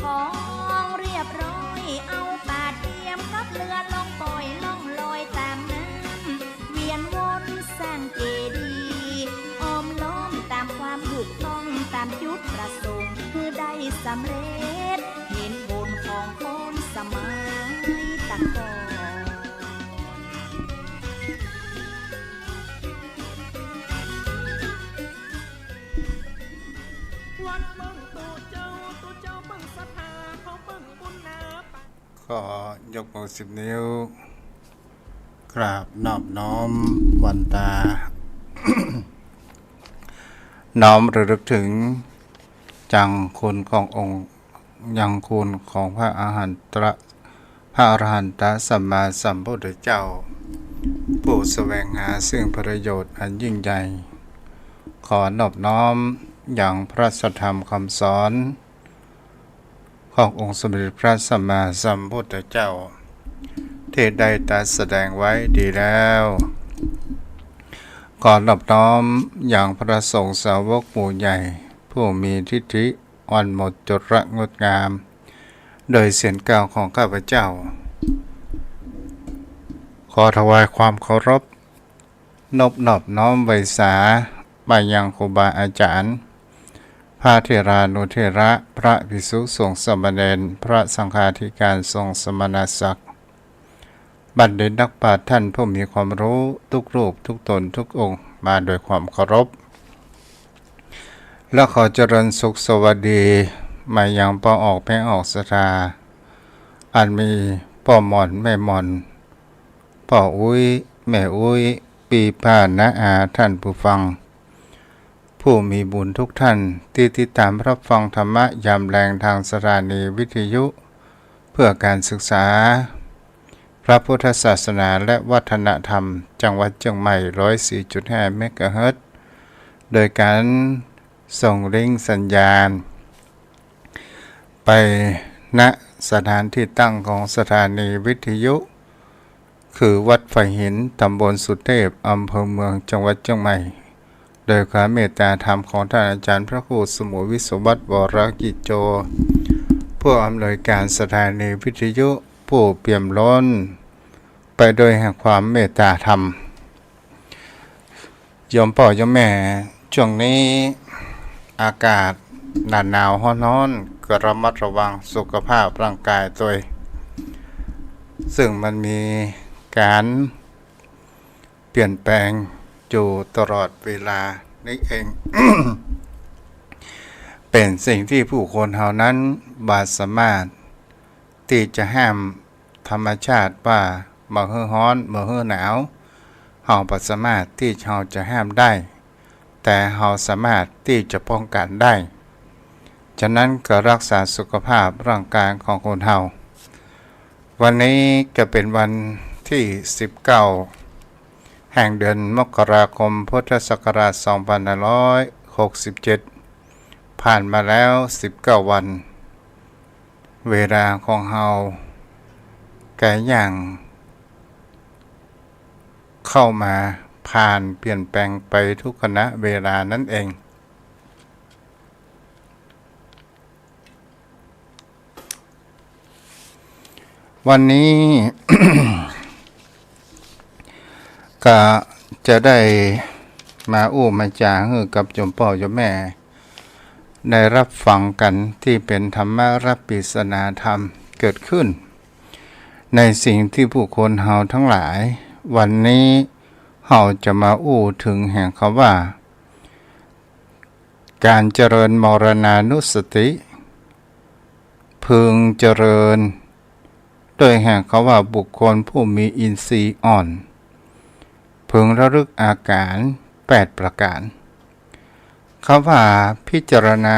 ของเรียบร้อยเอาป่าเทียมกับเรือล่องปล่อยล่องลอยตามน้ำเวียนวนสร้างเจดีย์อ้อมล้อมตามความถูกต้องตามจุดประสงค์คือได้สำเร็จเห็นบุญของคนสมัยตะก่อนก็ยกมือ10 นิ้วกราบนอบน้อมวันตา น้อมระลึกถึงจังคุณขององค์ยังคุณของพระอรหันตสัมมาสัมพุทธเจ้าผู้แสวงหาซึ่งประโยชน์อันยิ่งใหญ่ขอนอบน้อมอย่างพระสัทธรรมคำสอนขององค์สมเด็จพระสัมมาสัมพุทธเจ้าที่ได้ตรัสแสดงไว้ดีแล้วก่อนนอบน้อมอย่างพระสงฆ์สาวกหมู่ใหญ่ผู้มีทิฏฐิอ่อนหมดจดระงดงามโดยเสียงกล่าวของข้าพเจ้าขอถวายความเคารพนอบน้อมไว้สาไปยังครูบาอาจารย์พระเถรานุเถระพระภิกษุสงฆ์สามเณรพระสังฆาธิการทรงสมณศักดิ์บัณฑิตนักปราชญ์ท่านผู้มีความรู้ทุกรูปทุกตนทุกองค์มาโดยความเคารพและขอเจริญสุขสวัสดีมายังพ่อออกแม่ออกศรัทธาอันมีพ่อหม่อนแม่หม่อนพ่ออุ้ยแม่อุ้ยปีป้าน้าอาท่านผู้ฟังผู้มีบุญทุกท่านที่ติดตามรับฟังธรรมะยามแรงทางสถานีวิทยุเพื่อการศึกษาพระพุทธศาสนาและวัฒนธรรมจังหวัดเชียงใหม่ 104.5 เมกะเฮิรตซ์โดยการส่งลิงก์สัญญาณไปณสถานที่ตั้งของสถานีวิทยุคือวัดไฟหินตำบลสุเทพอำเภอเมืองจังหวัดเชียงใหม่โดยความเมตตาธรรมของท่านอาจารย์พระครูสมุวิสุวัตรวรกิจโจผู้อำนวยการสถานีวิทยุผู้เปี่ยมล้นไปโดยแห่งความเมตตาธรรมโยมพ่อโยมแม่ช่วงนี้อากาศหนาวร้อนก็ระมัดระวังสุขภาพร่างกายตัวซึ่งมันมีการเปลี่ยนแปลงอยู่ตลอดเวลานี่เอง เป็นสิ่งที่ผู้คนเฮานั้นบาสามารถที่จะห้ามธรรมชาติว่าเมื่อร้อนเมื่อหนาวเฮาบ่สามารถที่เราจะห้ามได้แต่เฮาสามารถที่จะป้องกันได้ฉะนั้นก็รักษาสุขภาพร่างกายของคนเฮาวันนี้ก็เป็นวันที่19แห่งเดือนมกราคมพุทธศักราช2567ผ่านมาแล้ว19วันเวลาของเฮาแก่อย่างเข้ามาผ่านเปลี่ยนแปลงไปทุกขณะเวลานั่นเองวันนี้ ก็จะได้มามาจาให้กับโยมพ่อโยมแม่ได้รับฟังกันที่เป็นธรรมะรับปริศนาธรรมเกิดขึ้นในสิ่งที่ผู้คนเฮาทั้งหลายวันนี้เฮาจะมาถึงแห่งคำว่าการเจริญมรณานุสติพึงเจริญโดยแห่งคำว่าบุคคลผู้มีอินทรีย์อ่อนพึงระลึกอาการ8ประการคำว่าพิจารณา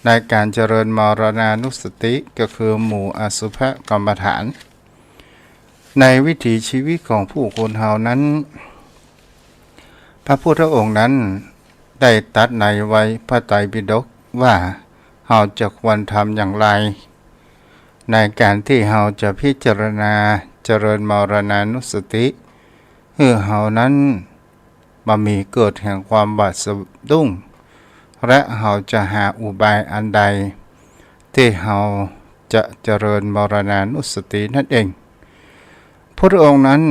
ในการเจริญมรณานุสติก็คือหมู่อสุภกรรมฐานในวิถีชีวิตของผู้คนเฮานั้นพระพุทธองค์นั้นได้ตรัสในไว้พระไตรปิฎกว่าเฮาจะควรทำอย่างไรในการที่เฮาจะพิจารณาเจริญมรณานุสติเพื่อเฮานั้นบ่มีเกิดแห่งความบาดสะดุ้งและเฮาจะหาอุบายอันใด ที่เราจะเจริญมรณานุสตินั่นเองพระองค์นั้น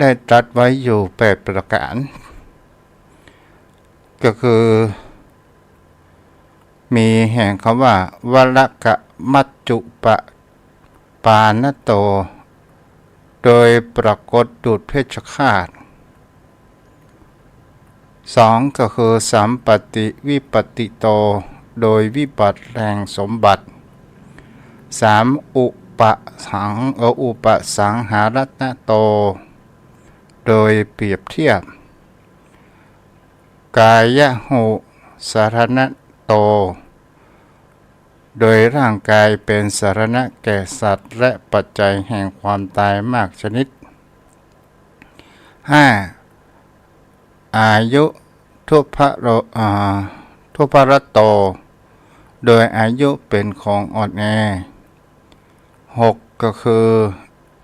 ได้ตรัสไว้อยู่8ประการก็คือมีแห่งคำว่าวรกะมัจจุปปานโตโดยปรากฏดุจเพชฌฆาต2ก็คือสัมปติวิปติโตโดยวิบัติแห่งสมบัติ3อุปสังหารณโตโดยเปรียบเทียบกายหุสารณโตโดยร่างกายเป็นสารณะแก่สัตว์และปัจจัยแห่งความตายมากชนิด 5. อายุทุพรโตโดยอายุเป็นของอ่อนแอ 6. ก็คือ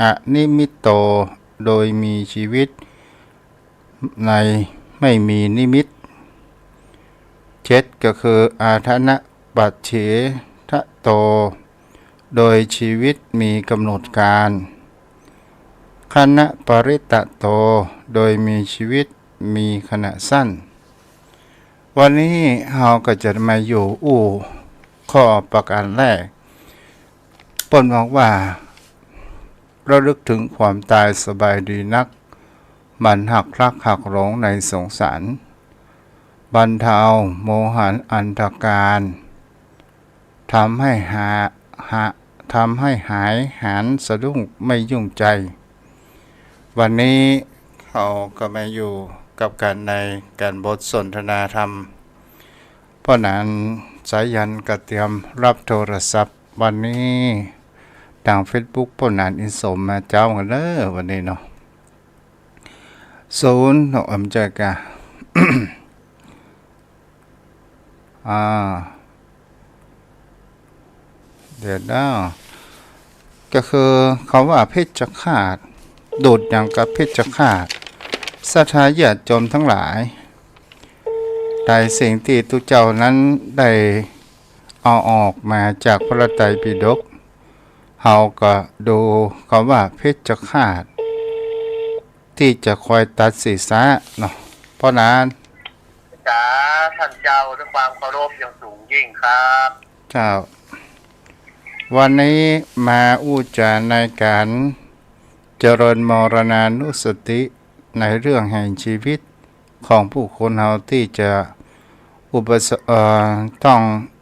อนิมิตโตโดยมีชีวิตในไม่มีนิมิต 7. ก็คืออาทนะปัจเฉทะโตโดยชีวิตมีกำหนดการคณะปริตะโตโดยมีชีวิตมีขณะสั้นวันนี้เราก็จะมาอยู่ข้อประการแรกปนบอกว่าเราลึกถึงความตายสบายดีนักมันหักรักหักหลงในสงสารบรรเทาโมหันอันตการทำให้หายหันสะดุ้งไม่ยุ่งใจวันนี้เราก็มาอยู่กับกันในการบทสนทนาธรรมเพราะนั้นสายันก็เตรียมรับโทรศัพท์วันนี้ทาง Facebook เพราะนั้นอินสมมาเจ้ากันเด้อวันนี้เนาะ0หกอำเจอกะ เดี๋ยวนะก็คือเขาว่าเพชฌฆาตดูดอย่างกับเพชฌฆาตสัทธาญาติโยมทั้งหลายได้สิ่งที่ทุกเจ้านั้นได้เอาออกมาจากพระไตรปิฎกเฮาก็ดูเขาว่าเพชฌฆาตที่จะคอยตัดศีรษะเนาะเพราะนั้นจ๋าท่านเจ้าด้วยความเคารพอย่างสูงยิ่งครับเจ้าวันนี้มาอู้จาในการเจริญมรณานุสติในเรื่องแห่งชีวิตของผู้คนเราที่จะต้อง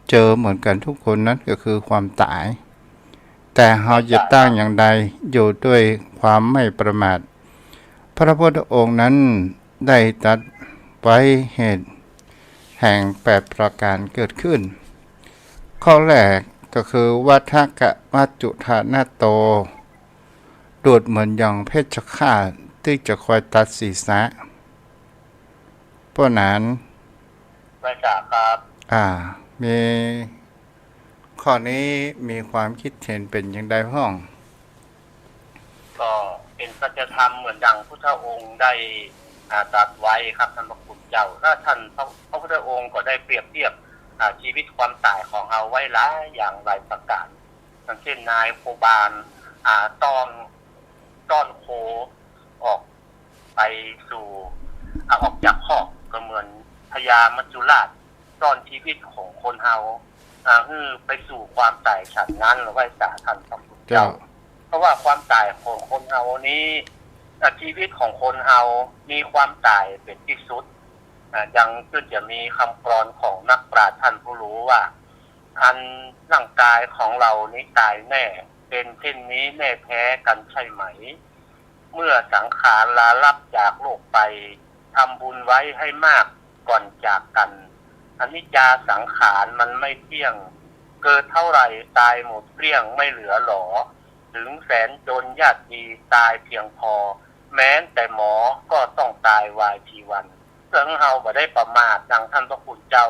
เจอเหมือนกันทุกคนนั้นก็คือความตายแต่เราจะตั้งอย่างใดอยู่ด้วยความไม่ประมาทพระพุทธองค์นั้นได้ตรัสไว้เหตุแห่ง8ประการเกิดขึ้นข้อแรกก็คือวัฏกะมัจจุฐานโตดูดเหมือนอย่างเพชฌฆาตที่จะคอยตัดศีรษะเพราะนั้นไม่ทราบครับมีข้อนี้มีความคิดเห็นเป็นอย่างไรพ้องก็เป็นสัจธรรมเหมือนดังพุทธองค์ได้ตรัสไว้ครับท่านพระคุณเจ้าถ้าท่านพระพุทธองค์ก็ได้เปรียบเทียบชีวิตความตายของเราไว้หลายอย่างหลายประการอย่างเช่นนายโคบาลต้อนโคออกไปสู่ออกจากคอกก็เหมือนพญามัจจุราชต้อนชีวิตของคนเฮาไปสู่ความตายฉันนั้นหรือว่าสาทันพระพุทธเจ้าเพราะว่าความตายของคนเฮานี้ชีวิตของคนเฮามีความตายเป็นที่สุดยังขึ้นจะมีคำกลอนของนักปราชญ์ท่านผู้รู้ว่าอันร่างกายของเรานี้ตายแน่เป็นเช่นนี้แน่แท้กันใช่ไหมเมื่อสังขารลาลับจากโลกไปทำบุญไว้ให้มากก่อนจากกันอนิจจาสังขารมันไม่เที่ยงเกิดเท่าไหร่ตายหมดเกลี้ยงไม่เหลือหรอถึงแสนจนญาติดีตายเพียงพอแม้แต่หมอก็ต้องตายวายทีวันเรื่องเฮาบ่ได้ประมาทดังท่านพระคุณเจ้า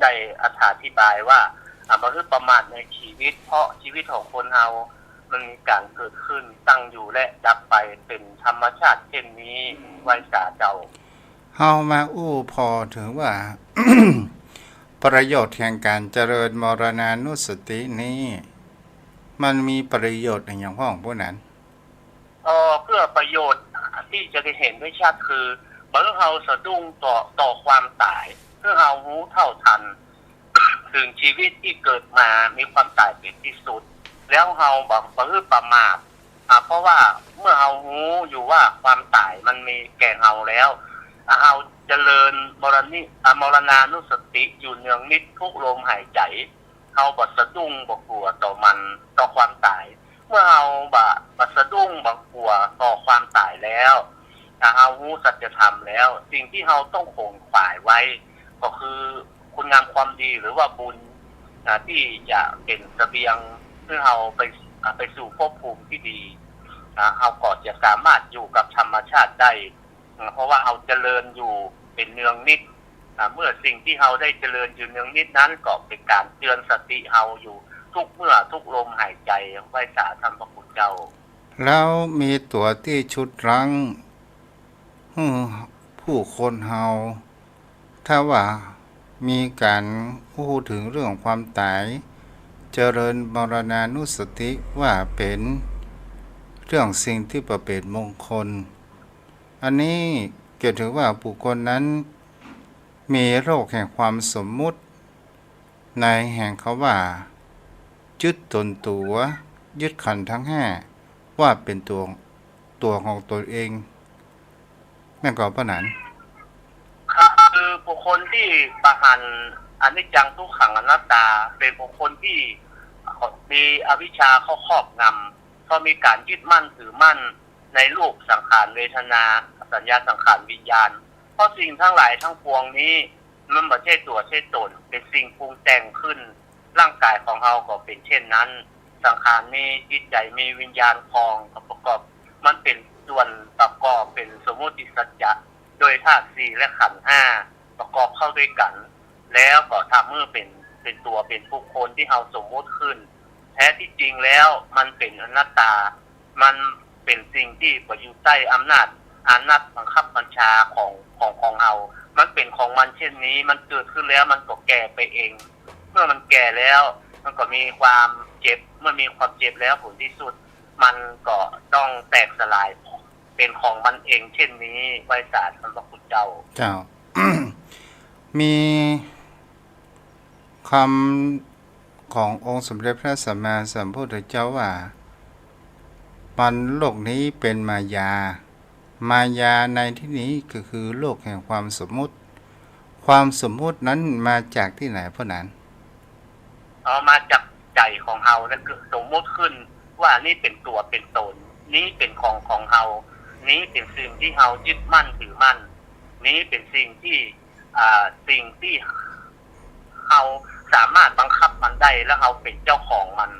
ได้อธิบายว่ามันคือประมาทในชีวิตเพราะชีวิตของคนเฮามันมีการเกิดขึ้นตั้งอยู่และดับไปเป็นธรรมชาติเช่นนี้ไว้สาเจ้าเฮามาพอถึงว่า ประโยชน์แห่งการเจริญมรณานุสตินี้มันมีประโยชน์อย่างพ้องผู้นั้นเพื่อประโยชน์ที่จะได้เห็นได้ชัดคือเมื่อเราสะดุ้งต่อความตายเพื่อเรารู้เท่าทัน ถึงชีวิตที่เกิดมามีความตายเป็นที่สุดแล้วเราบอกประมาทเพราะว่าเมื่อเรารู้อยู่ว่าความตายมันมีแก่เราแล้วเราเจริญมรณานุสติอยู่เนืองนิดทุกลมหายใจเราบ่สะดุ้งบ่กลัวต่อความตายเมื่อเราบ่สะดุ้งบ่กลัวต่อความตายแล้วเรารู้สัจธรรมแล้วสิ่งที่เราต้องคงขวายไว้ก็คือคุณงามความดีหรือว่าบุญที่จะเป็นเสบียงเพื่อเราไปสู่ภพภูมิที่ดีเราก็จะสามารถอยู่กับธรรมชาติได้เพราะว่าเราเจริญอยู่เป็นเนืองนิดเมื่อสิ่งที่เราได้เจริญอยู่เนืองนิดนั้นก็เป็นการเตือนสติเราอยู่ทุกเมื่อทุกลมหายใจไว้สาธรรมพระคุณเจ้าแล้วมีตัวที่ชุดรั้งผู้คนเฮาถ้าว่ามีการพูดถึงเรื่องความตายเจริญมรณานุสติว่าเป็นเรื่องสิ่งที่ประเป็นมงคลอันนี้เกี่ยวถึงว่าบุคคลนั้นมีโรคแห่งความสมมุติในแห่งเขาว่ายึดตนตัวยึดขันธ์ทั้งห้าว่าเป็นตัวของตนเองแม่นก็เพราะนั้นคือบุคคลที่ประหันอนิจจังทุกขังอนัตตาเป็นบุคคลที่มีอวิชชาเข้าครอบงำก็มีการยึดมั่นถือมั่นในรูปสังขารเวทนาสัญญาสังขารวิญญาณเพราะสิ่งทั้งหลายทั้งปวงนี้มันไม่ใช่ตัวใช่ตนเป็นสิ่งปรุงแต่งขึ้นร่างกายของเราก็เป็นเช่นนั้นสังขารมีจิตใจมีวิญญาณครองประกอบมันเป็นส่วนประกอบเป็นสมมติสัจจะโดยธาตุสี่และขันธ์ห้าประกอบเข้าด้วยกันแล้วก็ทำเมื่อเป็นตัวเป็นบุคคลที่เราสมมติขึ้นแท้ที่จริงแล้วมันเป็นอนัตตามันเป็นสิ่งที่อยู่ใต้อำนาจบังคับบัญชาของเรามันเป็นของมันเช่นนี้มันเกิดขึ้นแล้วมันก็แก่ไปเองเมื่อมันแก่แล้วมันก็มีความเจ็บเมื่อมีความเจ็บแล้วผลที่สุดมันก็ต้องแตกสลายเป็นของมันเองเช่นนี้ไว้สาธรรมพระคุณเจ้า มีคำขององค์สมเด็จพระสัมมาสัมพุทธเจ้าว่ามันโลกนี้เป็นมายาในที่นี้ก็คือโลกแห่งความสมมุติความสมมุตินั้นมาจากที่ไหนเพราะนั้นมาจากใจของเรานั่นคือสมมุติขึ้นว่านี่เป็นตัวเป็นตนนี้เป็นของเรานี้เป็นสิ่งที่เรายึดมั่นถือมั่นนี้เป็นสิ่งที่เราสามารถบังคับมันได้แล้วเราเป็นเจ้าของมัน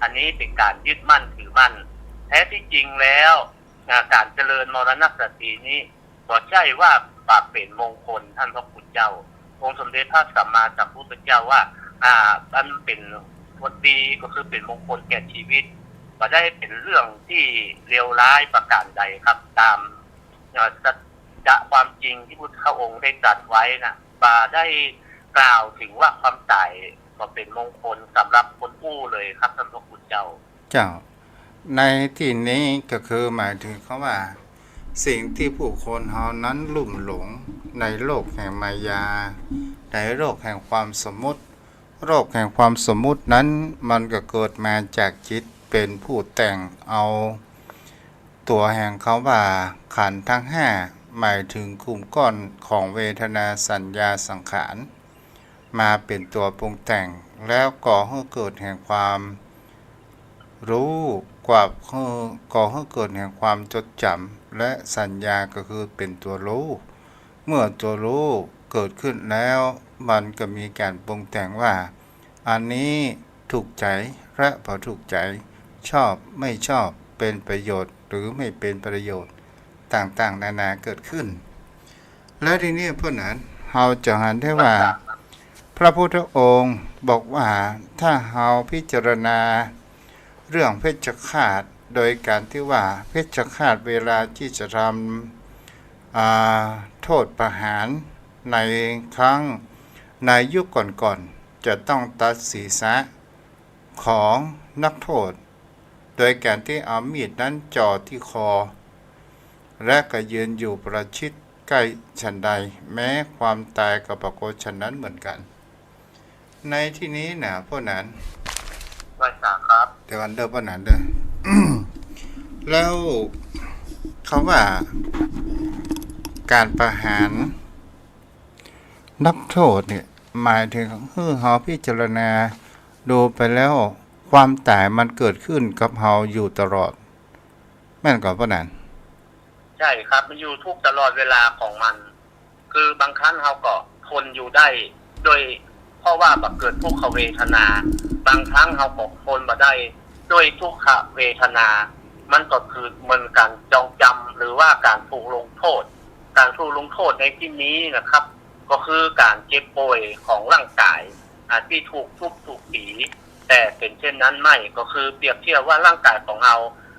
อันนี้เป็นการยึดมั่นถือมั่นแท้ที่จริงแล้วการเจริญมรณสตินี้ก็ใช่ว่าเป็นมงคลท่านพระพุทธเจ้าองค์สมเด็จพระสัมมาสัมพุทธเจ้าว่ามันเป็นวันดีก็คือเป็นมงคลแก่ชีวิตก็ได้เป็นเรื่องที่เลวร้ายประการใดครับตามสัจความจริงที่พุทธองค์ได้ตรัสไว้นะได้กล่าวถึงว่าความตายก็เป็นมงคลสำหรับคนผู้เลยครับท่านพระพุทธเจ้าในที่นี้ก็คือหมายถึงเขาว่าสิ่งที่ผู้คนเฮานั้นลุ่มหลงในโลกแห่งมายาในโลกแห่งความสมมุติโลกแห่งความสมมุตินั้นมันก็เกิดมาจากจิตเป็นผู้แต่งเอาตัวแห่งเขาว่าขันธ์ทั้งห้าหมายถึงกลุ่มก้อนของเวทนาสัญญาสังขารมาเป็นตัวปรุงแต่งแล้วก่อให้เกิดแห่งความรู้ก่อให้เกิดแห่งความจดจำและสัญญาก็คือเป็นตัวรู้เมื่อตัวรู้เกิดขึ้นแล้วมันก็มีการปรุงแต่งว่าอันนี้ถูกใจและพอถูกใจชอบไม่ชอบเป็นประโยชน์หรือไม่เป็นประโยชน์ต่างๆนานาเกิดขึ้นและทีนี้เพราะนั้นเราจะเห็นได้ว่าพระพุทธองค์บอกว่าถ้าเราพิจารณาเรื่องเพชฌฆาตโดยการที่ว่าเพชฌฆาตเวลาที่จะทำโทษประหารในครั้ง ในยุคก่อนๆจะต้องตัดศีรษะของนักโทษโดยการที่เอามีดนั้นจ่อที่คอและก็ยืนอยู่ประชิดใกล้ฉันใดแม้ความตายก็ปรากฏฉันนั้นเหมือนกันในที่นี้นะพวกนั้น ไม่ทราบครับ เดี๋ยวกันเด้อพวกนั้นเด้อ แล้วเขาว่าการประหารนักโทษเนี่ยหมายถึงเฮาพิจารณาดูไปแล้วความตายมันเกิดขึ้นกับเฮาอยู่ตลอดแม่นก่อนพวกนั้น ใช่ครับมันอยู่ทุกตลอดเวลาของมัน คือบางครั้งเราก็ทนอยู่ได้โดยเพราะว่าแบบเกิดทุกขเวทนา บางครั้งเราก็ทนมาได้ด้วยทุกขเวทนา มันก็คือเหมือนการจองจำหรือว่าการถูกลงโทษ การถูกลงโทษในที่นี้นะครับ ก็คือการเจ็บป่วยของร่างกายที่ถูกทุบถูกตีแต่เป็นเช่นนั้นไม่ก็คือเปรียบเทียบว่าร่างกายของเรา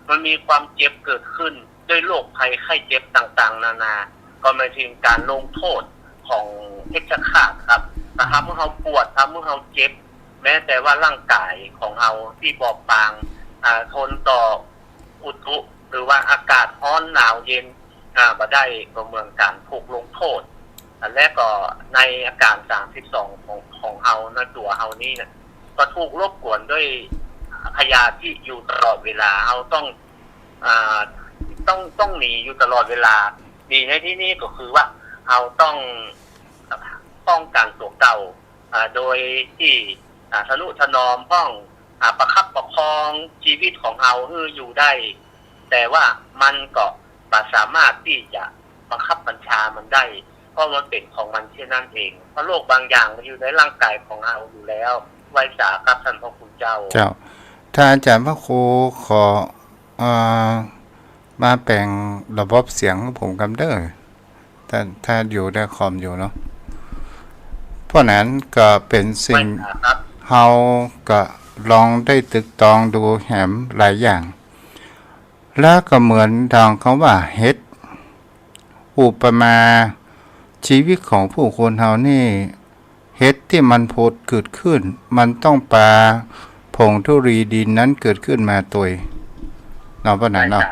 มันมีความเจ็บเกิดขึ้นด้วยโรคภัยไข้เจ็บต่างๆนานาก็หมายถึงการลงโทษของเพชฌฆาตครับแต่ทำให้เราปวดทำให้เราเจ็บแม้แต่ว่าร่างกายของเราที่บอบบางทนต่ออุตุหรือว่าอากาศร้อนหนาวเย็นบ่ได้ก็เหมือนการถูกลงโทษและก็ในอาการ32ของเฮาในตัวเฮานี่เนี่ยก็ถูกรบกวนด้วยพยาธิอยู่ตลอดเวลาเฮาต้องหนีอยู่ตลอดเวลาดีในที่นี้ก็คือว่าเฮาต้องป้องกันตัวเก่าโดยที่ทนุถนอมป้องประคับประคองชีวิตของเฮาให้อยู่ได้แต่ว่ามันก็บ่สามารถที่จะบังคับบัญชามันได้เพราะมันเป็นของมันเช่นนั้นเองเพราะโรคบางอย่างมันอยู่ในร่างกายของเราอยู่แล้วไว้สาครับท่านพระคุณเจ้าถ้าอาจารย์พระครูขอมาแปลงระบบเสียงของผมกันเด้อถ้าอยู่ได้คอมอยู่เนาะเพราะนั้นก็เป็นสิ่งเฮาก็ลองได้ตึกตองดูแหมหลายอย่างแล้วก็เหมือนทางเขาว่าเฮ็ดอุปมาชีวิตของผู้คนเฮานี่เฮ็ดที่มันโพดเกิดขึ้นมันต้องปาผงธุรีดินนั้นเกิดขึ้นมาตัวเนาะป่ะนั้นเนาะ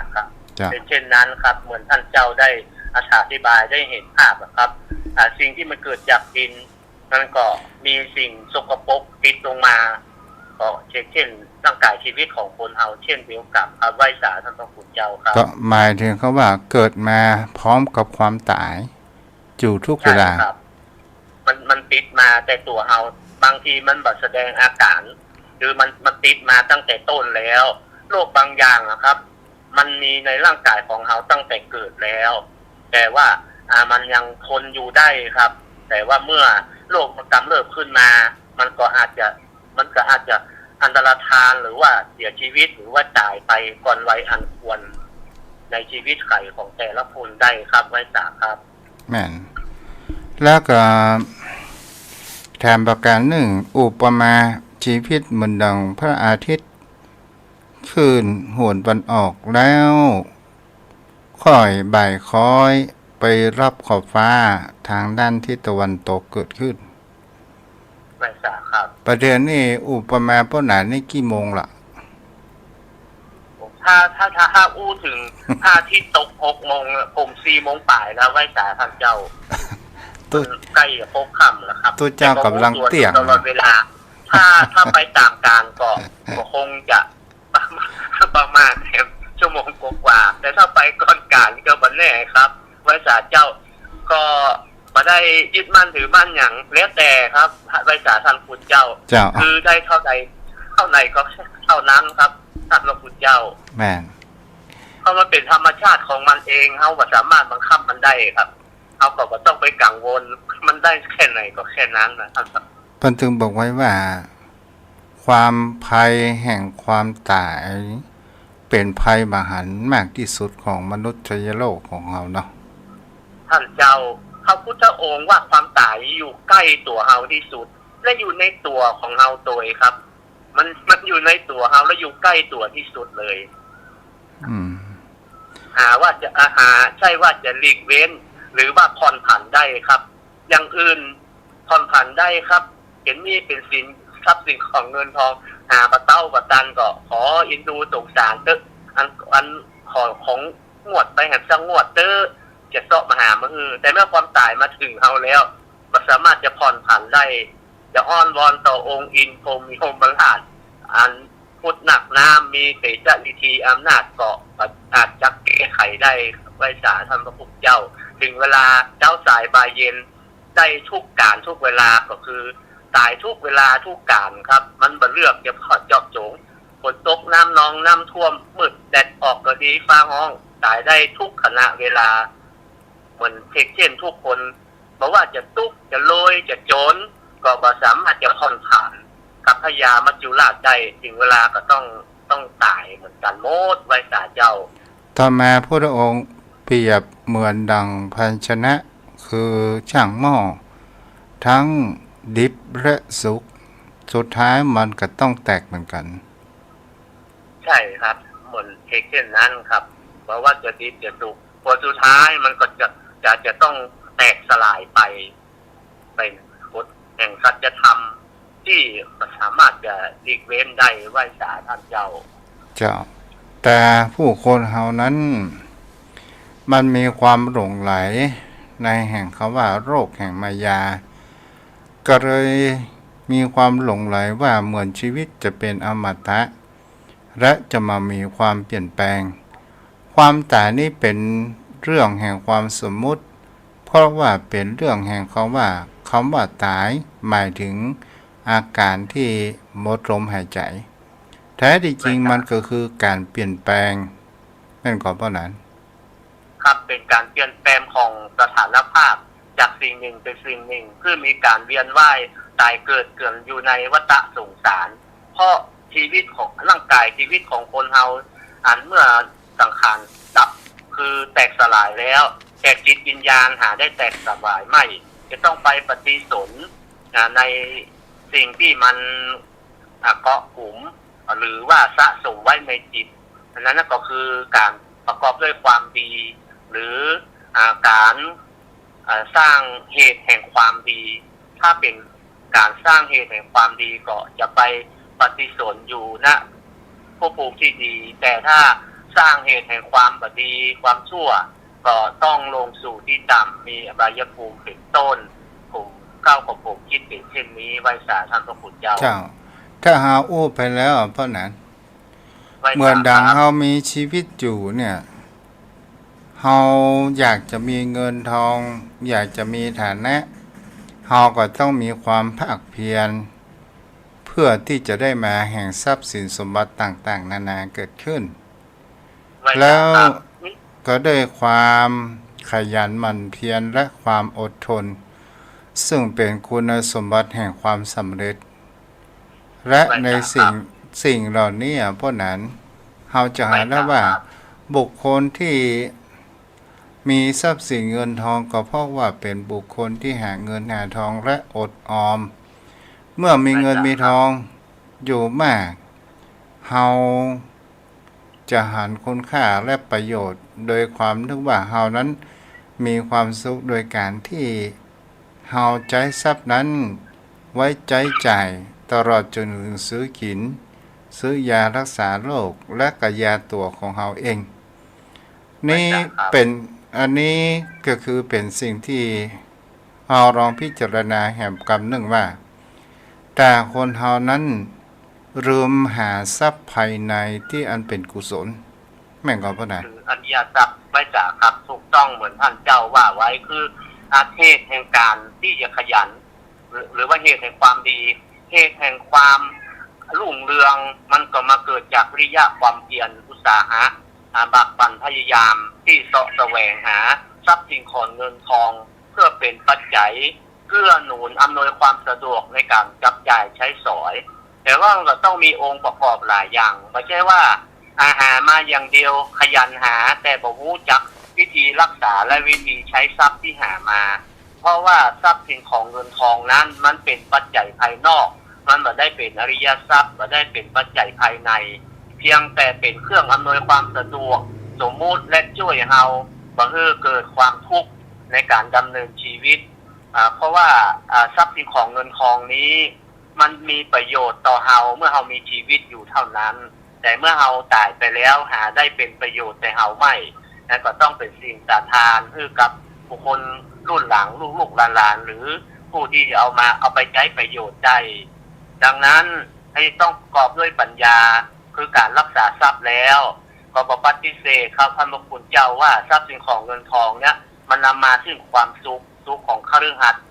เป็นเช่นนั้นครับเหมือนท่านเจ้าได้อธิบายได้เห็นภาพครับสิ่งที่มันเกิดจากดินมันก็มีสิ่งสกปรกติดลงมาก็เช่นร่างกายชีวิตของคนเฮาเช่นเดียวกับไว้สาท่านพระคุณเจ้าครับก็หมายถึงเขาว่าเกิดมาพร้อมกับความตายอยู่ทุกเวลามันติดมาแต่ตัวเฮาบางทีมันบ่แสดงอาการหรือมันติดมาตั้งแต่ต้นแล้วโรคบางอย่างนะครับมันมีในร่างกายของเฮาตั้งแต่เกิดแล้วแต่ว่ามันยังทนอยู่ได้ครับแต่ว่าเมื่อโรคมันกำเริบขึ้นมามันก็อาจจะอันตรธานหรือว่าเสียชีวิตหรือว่าตายไปก่อนวัยอันควรในชีวิตไขของแต่ละคนได้ครับไว้สาครับแม่นแล้วก็แถมประการหนึ่งอุปมาชีวิตเหมือนดังพระอาทิตย์ขึ้นโหนวันออกแล้วค่อยบ่ายคอย ไปรับขอบฟ้าทางด้านทิศตะวันตกเกิดขึ้นไม่ทราบครับประเด็นนี้อุปมาเป้าหนานี่กี่โมงล่ะถ้าอู้ถึงพระอาทิตย์ตก6 โมงผม4 โมงป่ายแล้วไว้สาท่านเจ้าตัวใกล้จะพบค่ำแล้วครับตัวเจ้ากำลังเตี่ยงตลอดเวลาถ้าไปตามการก็คงจะประมาณชั่วโมงกว่าแต่ถ้าไปก่อนการก็บ่แน่ครับไว้สาเจ้าก็มาได้ยึดมั่นถือมั่นอย่างแล้วแต่ครับไว้สาท่านคุณเจ้าคือได้เท่าใดก็เท่านั้นครับท่านพระคุณเจ้าแม่นเพราะมันเป็นธรรมชาติของมันเองเฮาบ่สามารถบังคับมันได้ครับเฮาก็บ่ต้องไปกังวลมันได้แค่ไหนก็แค่นั้นนะครับเพิ่นถึงบอกไว้ว่าความภัยแห่งความตายเป็นภัยมหันต์มากที่สุดของมนุษยโลกของเราเนาะท่านเจ้าพระพุทธองค์ว่าความตายอยู่ใกล้ตัวเฮาที่สุดและอยู่ในตัวของเฮาตัวเองครับมันอยู่ในตัวเฮาและอยู่ใกล้ตัวที่สุดเลยว่าจะใช่ว่าจะหลีกเว้นหรือว่าผ่อนผันได้ครับอย่างอื่น ผ่อนผันได้ครับเห็นมีเป็นสินทรัพย์สินของเงินทองหาปะเต้าปะตันก็ขออินดูสงสารเตออันของงวดไปหันสังงวดเตอจะเสาะมาหามือแต่เมื่อความตายมาถึงเราแล้วก็สามารถจะผ่อนผันได้จะอ้อนวอนต่อองค์อินพรหมมีพรหมราชอันพุทธหนักน้ำมีเตจฤทธีอำนาจเกาะอาจจะแก้ไขได้ไว้สาท่านพระพุทธเจ้าถึงเวลาเจ้าสายบายเย็นได้ทุกการทุกเวลาก็คือตายทุกเวลาทุกการครับมันบ่เลือกจะพอดจอบโจงฝนตกน้ำนองน้ำท่วมมืดแดดออกก็ดีฟ้าห้องตายได้ทุกขณะเวลาเหมือนเช่นทุกคนบอกว่าจะตุกจะโรยจะโจรก็บ่สามารถจะผ่อนผ่านกับพญามัจจุราชได้ถึงเวลาก็ต้องตายเหมือนกันโมดไว้สาเจ้าต่อมาพระองค์เปรียบเหมือนดังภาชนะคือช่างหม้อทั้งดิบและสุกสุดท้ายมันก็ต้องแตกเหมือนกันใช่ครับเหมือนเช่นนั้นครับเพราะว่าจะดิบจะสุกพอสุดท้ายมันก็จะต้องแตกสลายไปเป็นกฎแห่งสัจธรรมที่สามารถจะหลีกเว้นได้ไหว้สาท่านเจ้าแต่ผู้คนเฮานั้นมันมีความหลงไหลในแห่งคำว่าโรคแห่งมายาก็เลยมีความหลงไหลว่าเหมือนชีวิตจะเป็นอมตะและจะมามีความเปลี่ยนแปลงความตายนี้เป็นเรื่องแห่งความสมมุติเพราะว่าเป็นเรื่องแห่งคำว่าตายหมายถึงอาการที่หมดลมหายใจแท้ที่จริงมันก็คือการเปลี่ยนแปลงนั่นก็เพราะนั้นครับเป็นการเปลี่ยนแปลงของสถานภาพจากสิ่งหนึ่งเป็นสิ่งหนึ่งคือมีการเวียนว่ายตายเกิดอยู่ในวัฏสงสารเพราะชีวิตของร่างกายชีวิตของคนเฮาอันเมื่อสังขารดับคือแตกสลายแล้วแต่จิตวิญญาณหาได้แตกสลายไม่จะต้องไปปฏิสนธิในสิ่งที่มันเกาะกลุ่มหรือว่าสะสมไว้ในจิตนั้นก็คือการประกอบด้วยความดีหรือการสร้างเหตุแห่งความดีถ้าเป็นการสร้างเหตุแห่งความดีก็จะไปปฏิสนธิอยู่ณภพภูมิที่ดีแต่ถ้าสร้างเหตุแห่งความบดีความชั่วก็ต้องลงสู่ที่ต่ำมีอบายภูมิเป็นต้นผมก้าวของผมคิดเป็นเช่นนี้ไว้สาท่านพระพุทธเจ้าถ้าหาอู้ไปแล้วเพราะนั้นเหมือนดังเฮามีชีวิตอยู่เนี่ยเฮาอยากจะมีเงินทองอยากจะมีฐานะเฮาก็ต้องมีความภาคเพียรเพื่อที่จะได้มาแห่งทรัพย์สินสมบัติต่างๆนานาเกิดขึ้นแล้วก็ด้วยความขยันหมั่นเพียรและความอดทนซึ่งเป็นคุณสมบัติแห่งความสำเร็จและในสิ่งเหล่านี้เพราะนั้นเราจะหาได้ว่าบุคคลที่มีทรัพย์สินเงินทองก็เพราะว่าเป็นบุคคลที่หาเงินหาทองและอดออมเมื่อมีเงินมีทองอยู่มากเราจะหันคุณค่าและประโยชน์โดยความนึกว่าเรานั้นมีความสุขโดยการที่เราใช้ทรัพย์นั้นไว้ใช้จ่ายตลอดจนถึงซื้อกินซื้อยารักษาโรคและกยาตัวของเราเองนี่เป็นอันนี้ก็คือเป็นสิ่งที่เราลองพิจารณาแห่งกรรมหนึ่งว่าแต่คนเรานั้นลืมหาทรัพย์ภายในที่อันเป็นกุศลแม่งก็เพราะนั้นคืออริยทรัพย์ไว้จากครับถูกต้องเหมือนท่านเจ้าว่าไว้คืออาเหตุแห่งการที่จะขยันหรือว่าเหตุแห่งความดีเหตุแห่งความรุ่งเรืองมันก็มาเกิดจากวิริยะความเพียรอุตสาหะบักบั่นพยายามที่เสาะแสวงหาทรัพย์สินของเงินทองเพื่อเป็นปัจจัยเกื้อหนุนอำนวยความสะดวกในการจับจ่ายใช้สอยแต่ว่ามันก็ต้องมีองค์ประกอบหลายอย่างไม่ใช่ว่าอาหารมาอย่างเดียวขยันหาแต่บ่รู้จักวิธีรักษาและวิธีใช้ทรัพย์ที่หามาเพราะว่าทรัพย์สินของเงินทองนั้นมันเป็นปัจจัยภายนอกมันไม่ได้เป็นอริยทรัพย์ไม่ได้เป็นปัจจัยภายในเพียงแต่เป็นเครื่องอำนวยความสะดวกสมมุติและช่วยเฮาบ่ให้เกิดความทุกข์ในการดำเนินชีวิต เพราะว่าทรัพย์สินของเงินทองนี้มันมีประโยชน์ต่อเฮาเมื่อเฮามีชีวิตอยู่เท่านั้นแต่เมื่อเฮาตายไปแล้วหาได้เป็นประโยชน์แต่เฮาไม่นั่นก็ต้องเป็นสิ่งสาทานคือกับบุคคลรุ่นหลังลูกหลานหรือผู้ที่เอาไปใช้ประโยชน์ได้ดังนั้นให้ต้องประกอบด้วยปัญญาคือการรักษาทรัพย์แล้วก็บ่ปฏิเสธครับท่านพระคุณเจ้าว่าทรัพย์สินของเงินทองเนี่ยมันนำมาถึงความสุขของคฤหัสถ์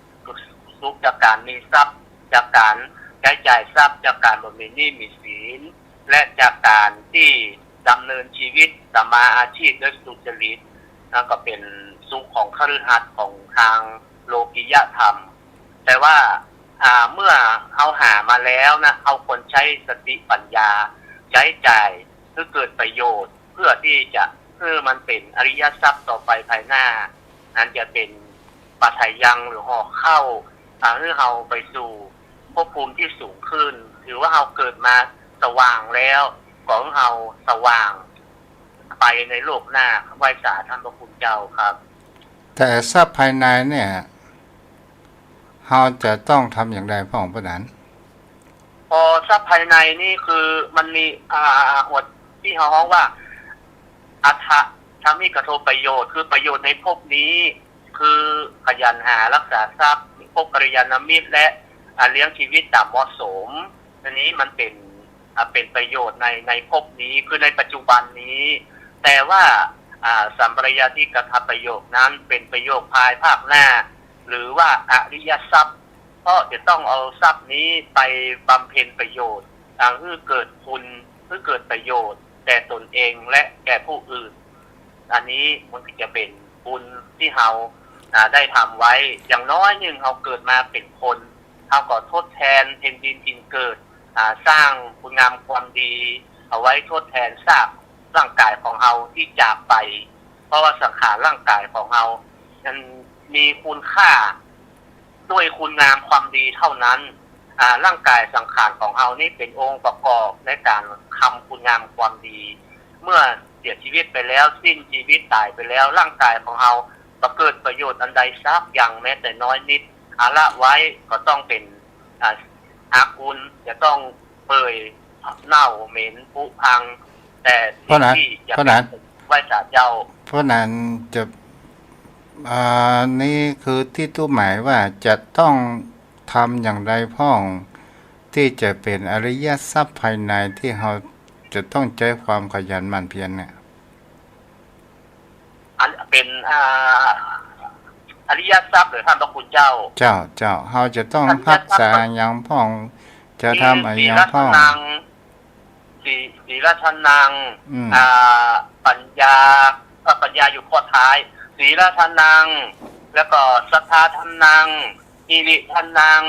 สุขจากการมีทรัพย์จากการใช้จ่ายทรัพย์จากการบ่มีหนี้มีสินและจากการที่ดำเนินชีวิตสมาอาชีพด้วยสุจริตนั่นก็เป็นสุขของคฤหัสถ์ของทางโลกิยธรรมแต่ว่าเมื่อเอาหามาแล้วนะเอาควรใช้สติปัญญาใช้จ่ายเพื่อเกิดประโยชน์เพื่อที่จะเพื่อมันเป็นอริยทรัพย์ต่อไปภายหน้านั้นจะเป็นปัจจัยยังหรือห่อเข้าเพื่อเราไปสู่ภพภูมิที่สูงขึ้นถือว่าเราเกิดมาสว่างแล้วของเราสว่างไปในโลกหน้าไหว้สาท่านพระคุณเจ้าครับแต่ทรัพย์ภายในเนี่ยเราจะต้องทำอย่างไรพ่อของพระนั้นพอทรัพย์ภายในนี่คือมันมีหมวดที่เขาฮ้องว่าอัฏฐธรรมิกโทประโยชน์คือประโยชน์ในภพนี้คือขยันหารักษาทรัพย์พบกัลยาณมิตรและเลี้ยงชีวิตตามเหมาะสมอันนี้มันเป็นประโยชน์ในภพนี้คือในปัจจุบันนี้แต่ว่าสัมปรายาธิกถประโยคนั้นเป็นประโยคภายภาคหน้าหรือว่าอริยทรัพย์เพราะจะต้องเอาทรัพย์นี้ไปบำเพ็ญประโยชน์เพื่อเกิดคุณเพื่อเกิดประโยชน์แก่ตนเองและแก่ผู้อื่นอันนี้มันจะเป็นบุญที่เราได้ทำไว้อย่างน้อยหนึ่งเราเกิดมาเป็นคนเราก็ทดแทนแผ่นดินถิ่นเกิดสร้างคุณงามความดีเอาไว้ทดแทนซากร่างกายของเราที่จากไปเพราะว่าสังขารร่างกายของเรามันมีคุณค่าด้วยคุณงามความดีเท่านั้นร่างกายสังขารของเรานี่เป็นองค์ประกอบในการทำคุณงามความดีเมื่อเสียชีวิตไปแล้วสิ้นชีวิตตายไปแล้วร่างกายของเราจะเกิดประโยชน์อันใดสักอย่างแม้แต่น้อยนิดละไว้ก็ต้องเป็นอาคุณจะต้องเปื่อยเน่าเหม็นผุพังแต่ที่จะไหว้ศาลเจ้าเพราะนั้นจะนี่คือที่ตู้หมายว่าจะต้องทำอย่างไรพ่องที่จะเป็นอริยทรัพย์ภายในที่เราจะต้องใช้ความขยันหมั่นเพียรเนี่ยเป็นอริยทรัพย์หรือท่านพระคุณเจ้าเราจะต้องรักษาอย่างพ่องจะทำอะไรอย่างพ่องศีลทานังปัญญาอยู่ข้อท้ายศีลทานังแล้วก็ศรัทธาทานังอิริทานัง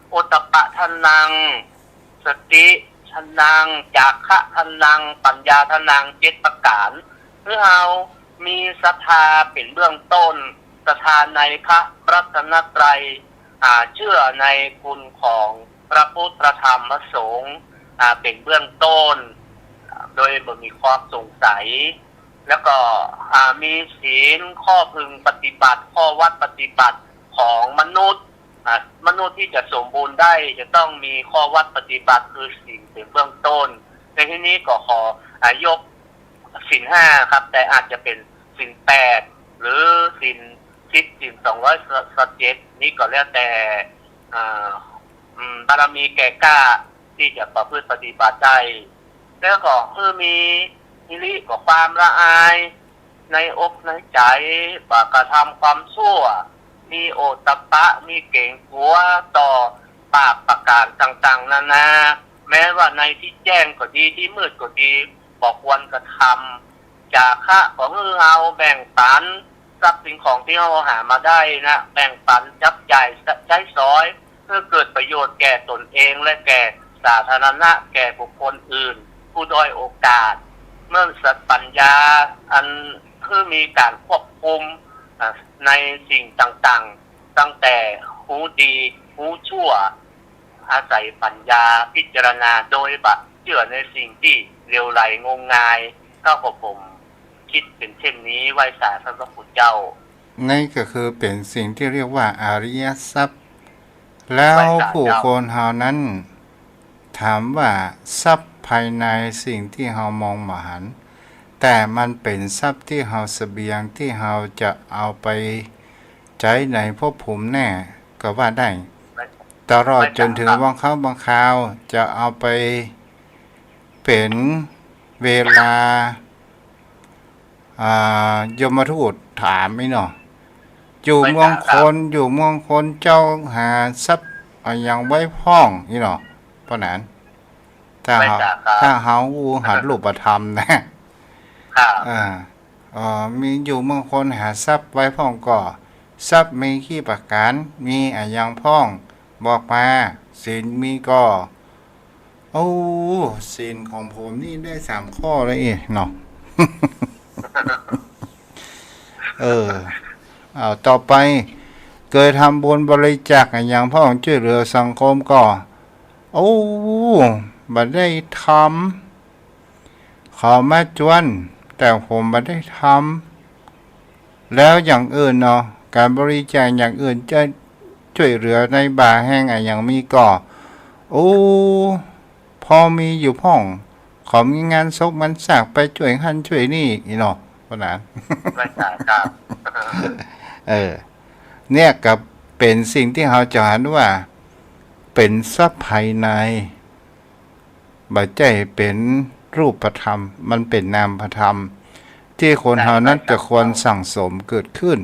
โอตตัปปะทานังสติทานังจาคะทานังปัญญาทานัง7ประการเพื่อเรามีศรัทธาเป็นเบื้องต้นศรัทธาในพระรัตนตรัยเชื่อในคุณของพระพุทธพระธรรมพระสงฆ์เป็นเบื้องต้นโดยบ่มีความสงสัยแล้วก็มีศีลข้อพึงปฏิบัติข้อวัดปฏิบัติของมนุษย์ที่จะสมบูรณ์ได้จะต้องมีข้อวัดปฏิบัติคือศีลเป็นเบื้องต้นในที่นี้ก็ขอยกศีล5ครับแต่อาจจะเป็นศีล8หรือศีล10ศีล217นี่ก็แล้วแต่บารมีแก่กล้าที่จะประพฤติปฏิบัติได้แล้วก็คือมีฮิริกับความละอายในอกในใจกระทำความชั่วมีโอตตัปปะมีเก่งกลัวต่อปากประการต่างๆนานาแม้ว่าในที่แจ้งก็ดีที่มืดก็ดีบอกควรกระทำจาคะของเราแบ่งปันทรัพย์สินของที่เราหามาได้นะแบ่งปันจับจ่ายใช้สอยเพื่อเกิดประโยชน์แก่ตนเองและแก่สาธารณะแก่บุคคลอื่นผู้ด้อยโอกาสเมื่อสัตปัญญาอันคือมีการควบคุมในสิ่งต่างๆตั้งแต่หูดีหูชั่วอาศัยปัญญาพิจารณาโดยบัดเชื่อในสิ่งที่เร็วไหลงมงายก็ผมคิดเป็นเช่นนี้ไหว้สาท่านพระคุณเจ้า นี่ก็คือเป็นสิ่งที่เรียกว่าอริยทรัพย์ แล้วผู้คนเฮานั้น ถามว่าทรัพย์ภายในสิ่งที่เฮามองไม่เห็นแต่มันเป็นทรัพย์ที่เฮาเสบียงที่เฮาจะเอาไปใช้ในภพภูมิแน่ก็ว่าได้ตลอดจนถึงบางครั้งบางคราวจะเอาไปเป็นเวลายมทูตถามไหมเนาะอยู่เมืองคนเจ้าหาทรัพย์อย่างไว้พ้องนี่เนาะเพราะนั้นถ้าเฮาหันรูปธรรมนะมีอยู่เมืองคนหาทรัพย์ไว้พ้องก็ทรัพย์มีขี้ประกันมีอย่างพ้องบอกมาศีลมีก็โอ้ศีลของผมนี่ได้3 ข้อเลยเนาะ ต่อไปเคยทำบุญบริจาคอย่างพ้องช่วยเหลือสังคมก็โอ้บัดได้ทำขอมาจวนแต่ผมบัดได้ทำแล้วอย่างอื่นเนาะการบริจาคอย่างอื่นจะช่วยเหลือในบาแห้งอย่างมีก็โอ้พอมีอยู่พ้องขอมีงานศพมันสากไปช่วยหันช่วยนี่เนาะเพราะนั้นเนี่ยกับเป็นสิ่งที่เราจะเห็นว่าเป็นทรัพย์ภายในบ่ใจเป็นรูปธรรมมันเป็นนามธรรมที่คนเรานั้นจะควรสั่งสมเกิดขึ้น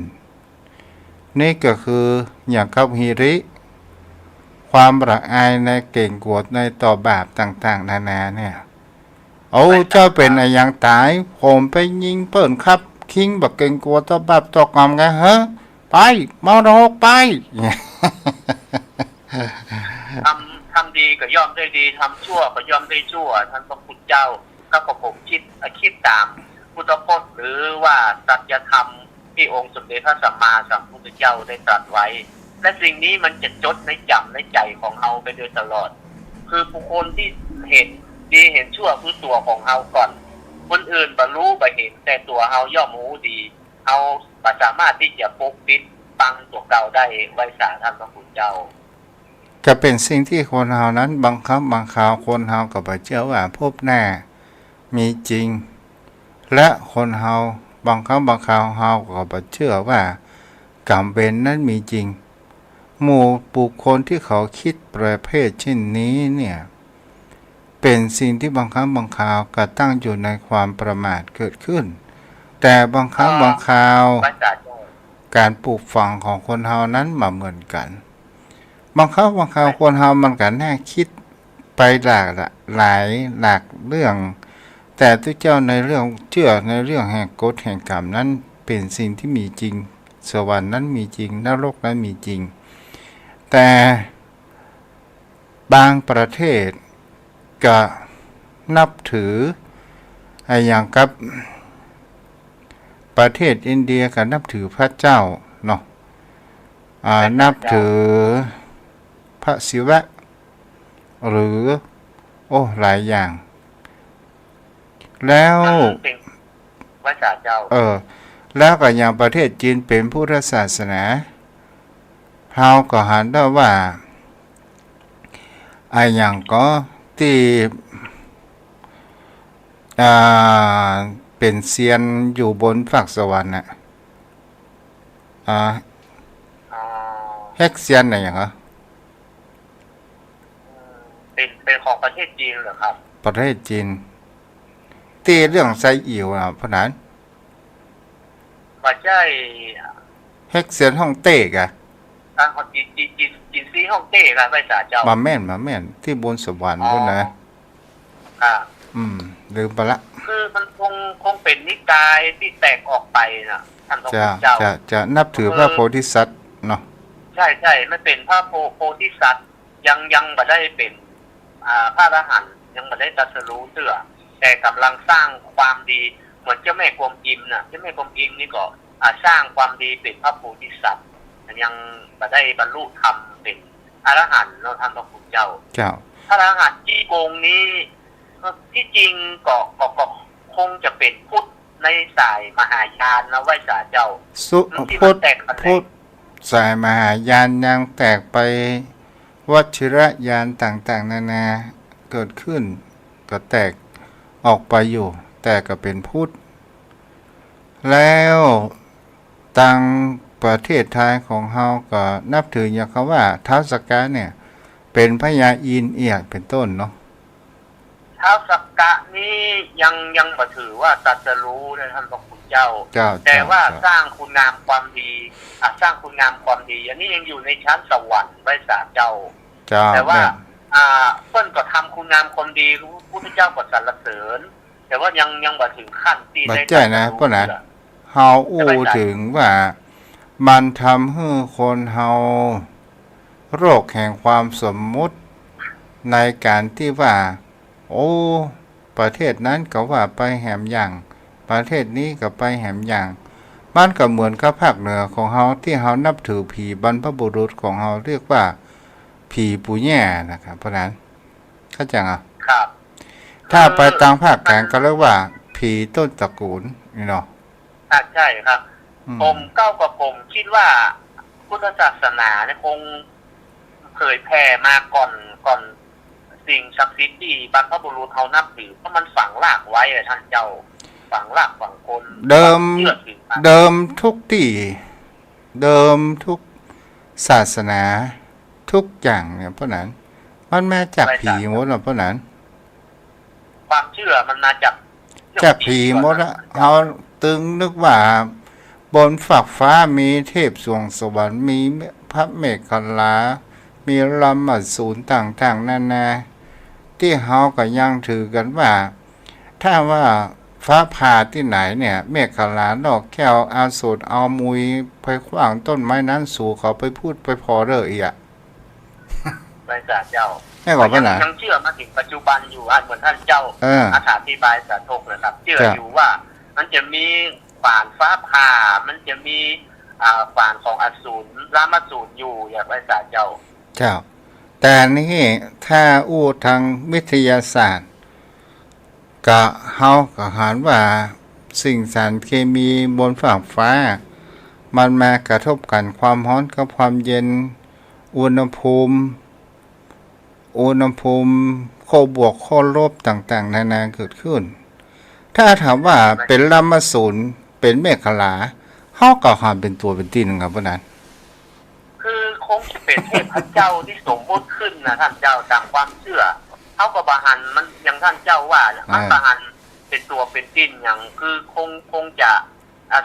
นี่ก็คืออย่างกับฮิริความละอายในเก่งกวดในต่อบาปต่างๆนานาเนี่ยเจ้าเป็นอย่างตายผมไปยิงเปิ้นครับคิงบักเก่งกวดต่อบาปต่อกรรมไงฮะไปมรดกไปทำดีก็ย่อมได้ดีทำชั่วก็ย่อมได้ชั่วท่านพระพุทธเจ้าก็ผมคิดตามพุทธพจน์หรือว่าสัจธรรมที่องค์สมเด็จพระสัมมาสัมพุทธเจ้าได้ตรัสไว้และสิ่งนี้มันจะจดในจำในใจของเราไปโดยตลอดคือผู้คนที่เห็นดีเห็นชั่วคือตัวของเราก่อนคนอื่นบรรลุบ่เห็นแต่ตัวเราย่อมรู้ดีเราสามารถที่จะปกปิดบังตัวเก่าได้ไว้สาท่านพระพุทธเจ้าก็เป็นสิ่งที่คนเฮานั้นบางครั้งบางคราวคนเฮาก็บ่เชื่อว่าพบหน้ามีจริงและคนเฮาบางครั้งบางคราวเฮาก็บ่เชื่อว่ากรรมเวรนั้นมีจริงหมู่บุคคลที่เขาคิดประเภทเช่นนี้เนี่ยเป็นสิ่งที่บางครั้งบางคราวก็ตั้งอยู่ในความประมาทเกิดขึ้นแต่บางครั้งบางคราวการปลูกฝังของคนเฮานั้นมาเหมือนกันบางครั้งบางคราวคนเฮามันก็น่าคิดไปหลากเรื่องแต่ทุกเจ้าในเรื่องเชื่อในเรื่องแห่งกฎแห่งกรรมนั้นเป็นสิ่งที่มีจริงสวรรค์นั้นมีจริงนรกนั้นมีจริงแต่บางประเทศก็นับถืออย่างกับประเทศอินเดียก็นับถือพระเจ้าเนาะนับถือพระศิวะหรือหลายอย่างแล้วพระเจ้าแล้วก็อย่างประเทศจีนเป็นพุทธศาสนาเราก็หันได้ว่าอย่างก็ที่เป็นเซียนอยู่บนฝักสวรรค์น่ะเฮกเซียนอะไรอย่างเงี้ยเป็นของประเทศจีนเหรอครับประเทศจีนตีเรื่องไซอิ๋วเพราะนั้นว่าใช่เฮกเซียนฮ่องเต้กะของจีนซีฮ่องเต้กันไปสาเจ้ามาแม่นที่บนสวรรค์พุ่นนะลืมไปละคือมันคงเป็นนิกายที่แตกออกไปนะท่านพระพุทธเจ้าจะนับถือพระโพธิสัตว์เนาะใช่ไม่เป็นพระโพธิสัตว์ยังบ่ได้เป็นพระอรหันต์ยังบ่ได้ตรัสรู้เตื้อแต่กำลังสร้างความดีเหมือนเจ้าแม่กวนอิมน่ะเจ้าแม่กวนอิมนี่ก็สร้างความดีเป็นพระโพธิสัตว์ยังบ่ได้บรรลุธรรมเป็นอรหันต์เราท่านพระพุทธเจ้าพระอรหันต์จี้โกงนี้ที่จริงก็คงจะเป็นพุทธ ในสายมหายานนะไหว้สาเจ้า สุ ที่ พุ มั ท น ธ แตกกัน พุทธสายมหายานยังแตกไปวชิรยานต่างๆนานาเกิดขึ้นก็แตกออกไปอยู่ แต่ก็เป็นพุทธแล้วต่างประเทศไทยของเฮาก็นับถืออย่างคำว่าท้าวสักกะเนี่ยเป็นพญาอินเอียกเป็นต้นเนาะ ท้าวสักกะนี่ยังบ่ถือว่าตรัสรู้นะท่านพระคุณเจ้า เจ้า แต่ว่า เจ้ สร้างคุณงามความดีสร้างคุณงามความดี อันนี้ยังอยู่ในชั้นสวรรค์ไหว้สาเจ้า เจ้า แต่ว่า แม่น เพิ่นก็ทำคุณงามความดีพระพุทธเจ้าก็สรรเสริญ แต่ว่ายังบ่ถึงขั้นที่ บ่ ได้ ใช่นะเพราะนั้นเฮาอู้ถึงว่ามันทำให้คนเฮาโรคแห่งความสมมุติในการที่ว่า โอ้ประเทศนั้นก็ว่าไปแหมอย่างประเทศนี้ก็ไปแหมอย่างมันก็เหมือนกับภาคเหนือของเฮาที่เฮานับถือผีบรรพบุรุษของเฮาเรียกว่าผีปู่ย่านะครับเพราะนั้นเข้าใจอ่ะ ครับ ถ้าไปทางภาคกลางก็เรียกว่าผีต้นตระกูลนี่เนาะ ใช่ครับ อืม ผมก้าวกับผมคิดว่าพุทธศาสนาเนี่ยคงเผยแผ่มาก่อนสิ่งศักดิ์สิทธิ์ที่บรรพบุรุษเขานับถือเพราะมันฝังรากไว้อะท่านเจ้าฝังรากฝังคน เดิม เชื่อถือมา เดิมทุกที่เดิมทุกศาสนาทุกอย่างเนี่ยเพราะนั้นมันมาจากผีหมดเพราะนั้น ความเชื่อมันมาจาก จากผีหมดละเขาตึงนึกว่าบนฝักฟ้ามีเทพสวงสวรรค์มีพระเมฆขลา มีลำอสูรต่างๆนานาที่เขาก็ยังถือกันว่า ถ้าว่าฟ้าผ่าที่ไหนเนี่ยเมฆขลาดอกแก้วอาสูรเอามุยไปขวางต้นไม้นั้นสู่เขาไปพูดไปพอเด้ออีกอ่ะ พระเจ้า แม่บอกว่าไหน ยังเชื่อมาถึงปัจจุบันอยู่เหมือนท่านเจ้า อธิบายสาธกนะครับ เชื่ออยู่ว่ามันจะมีฝานฟ้าผ่ามันจะมีฝานของอสูรรามสูรอยู่อย่างพระเจ้า เจ้า แต่นี่ถ้าอู้ทางวิทยาศาสตร์ก็เฮาก็หารว่าสิ่งสารเคมีบนฝั่งฟ้า มันมากระทบกันความร้อนกับความเย็นอุณหภูมิข้อบวกข้อลบต่างๆนานาเกิดขึ้น ถ้าถามว่าเป็นลำมสูรเป็นเมฆขลาเฮาก็หาเป็นตัวเป็นตีนครับเพราะนั้น คือคงจะเป็นเทพเจ้าที่สมบูรณ์ขึ้นนะท่านเจ้าตามความเชื่อเขากับบาหันมันอย่างท่านเจ้าว่ามันบาหันเป็นตัวเป็นติ้นอย่างคือคงจะ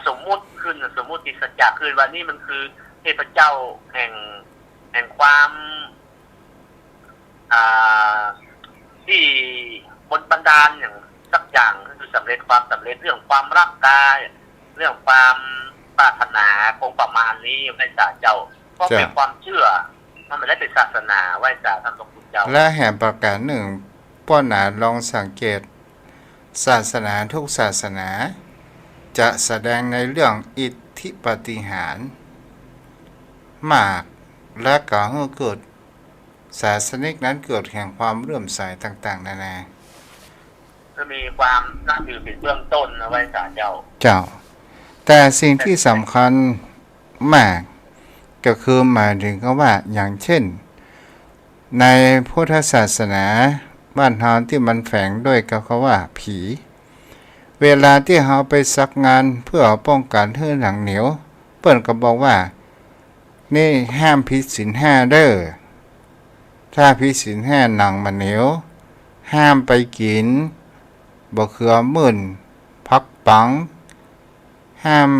สมมุติขึ้นสมมุติสัจจะคือวันนี้มันคือเทพเจ้าแห่งความที่บนบันดาลอย่างสักอย่างคือสำเร็จความสำเร็จเรื่องความรักกายเรื่องความปรารถนาคงประมาณนี้ไม่ทราบเจ้าก็เป็นความเชื่อมันไม่ได้เป็นศาสนาไหว้จ่าท่านพระคุณเจ้าและแห่งประการหนึ่งป้อนหนาลองสังเกตศาสนาทุกศาสนา จะแสดงในเรื่องอิทธิปาฏิหาริย์มากและก็ให้เกิดศาสนิกนั้นเกิดแห่งความเลื่อมใสต่างๆนานา จะมีความน่าถือเป็นเบื้องต้นนะไหว้จ่าเจ้า เจ้า แต่สิ่งที่สำคัญมากก็คือหมายถึงก็ว่าอย่างเช่นในพุทธศาสนาบ้านเฮาที่มันแฝงด้วยกับคำว่าผีเวลาที่เฮาไปซักงานเพื่อป้องกันให้หนังเหนียวเปิ้นก็บอกว่านี่ห้ามผิดศีล5เด้อถ้าผิดศีล5หนังมันเหนียวห้ามไปกินบ่เขือมื่นพักปังห้าม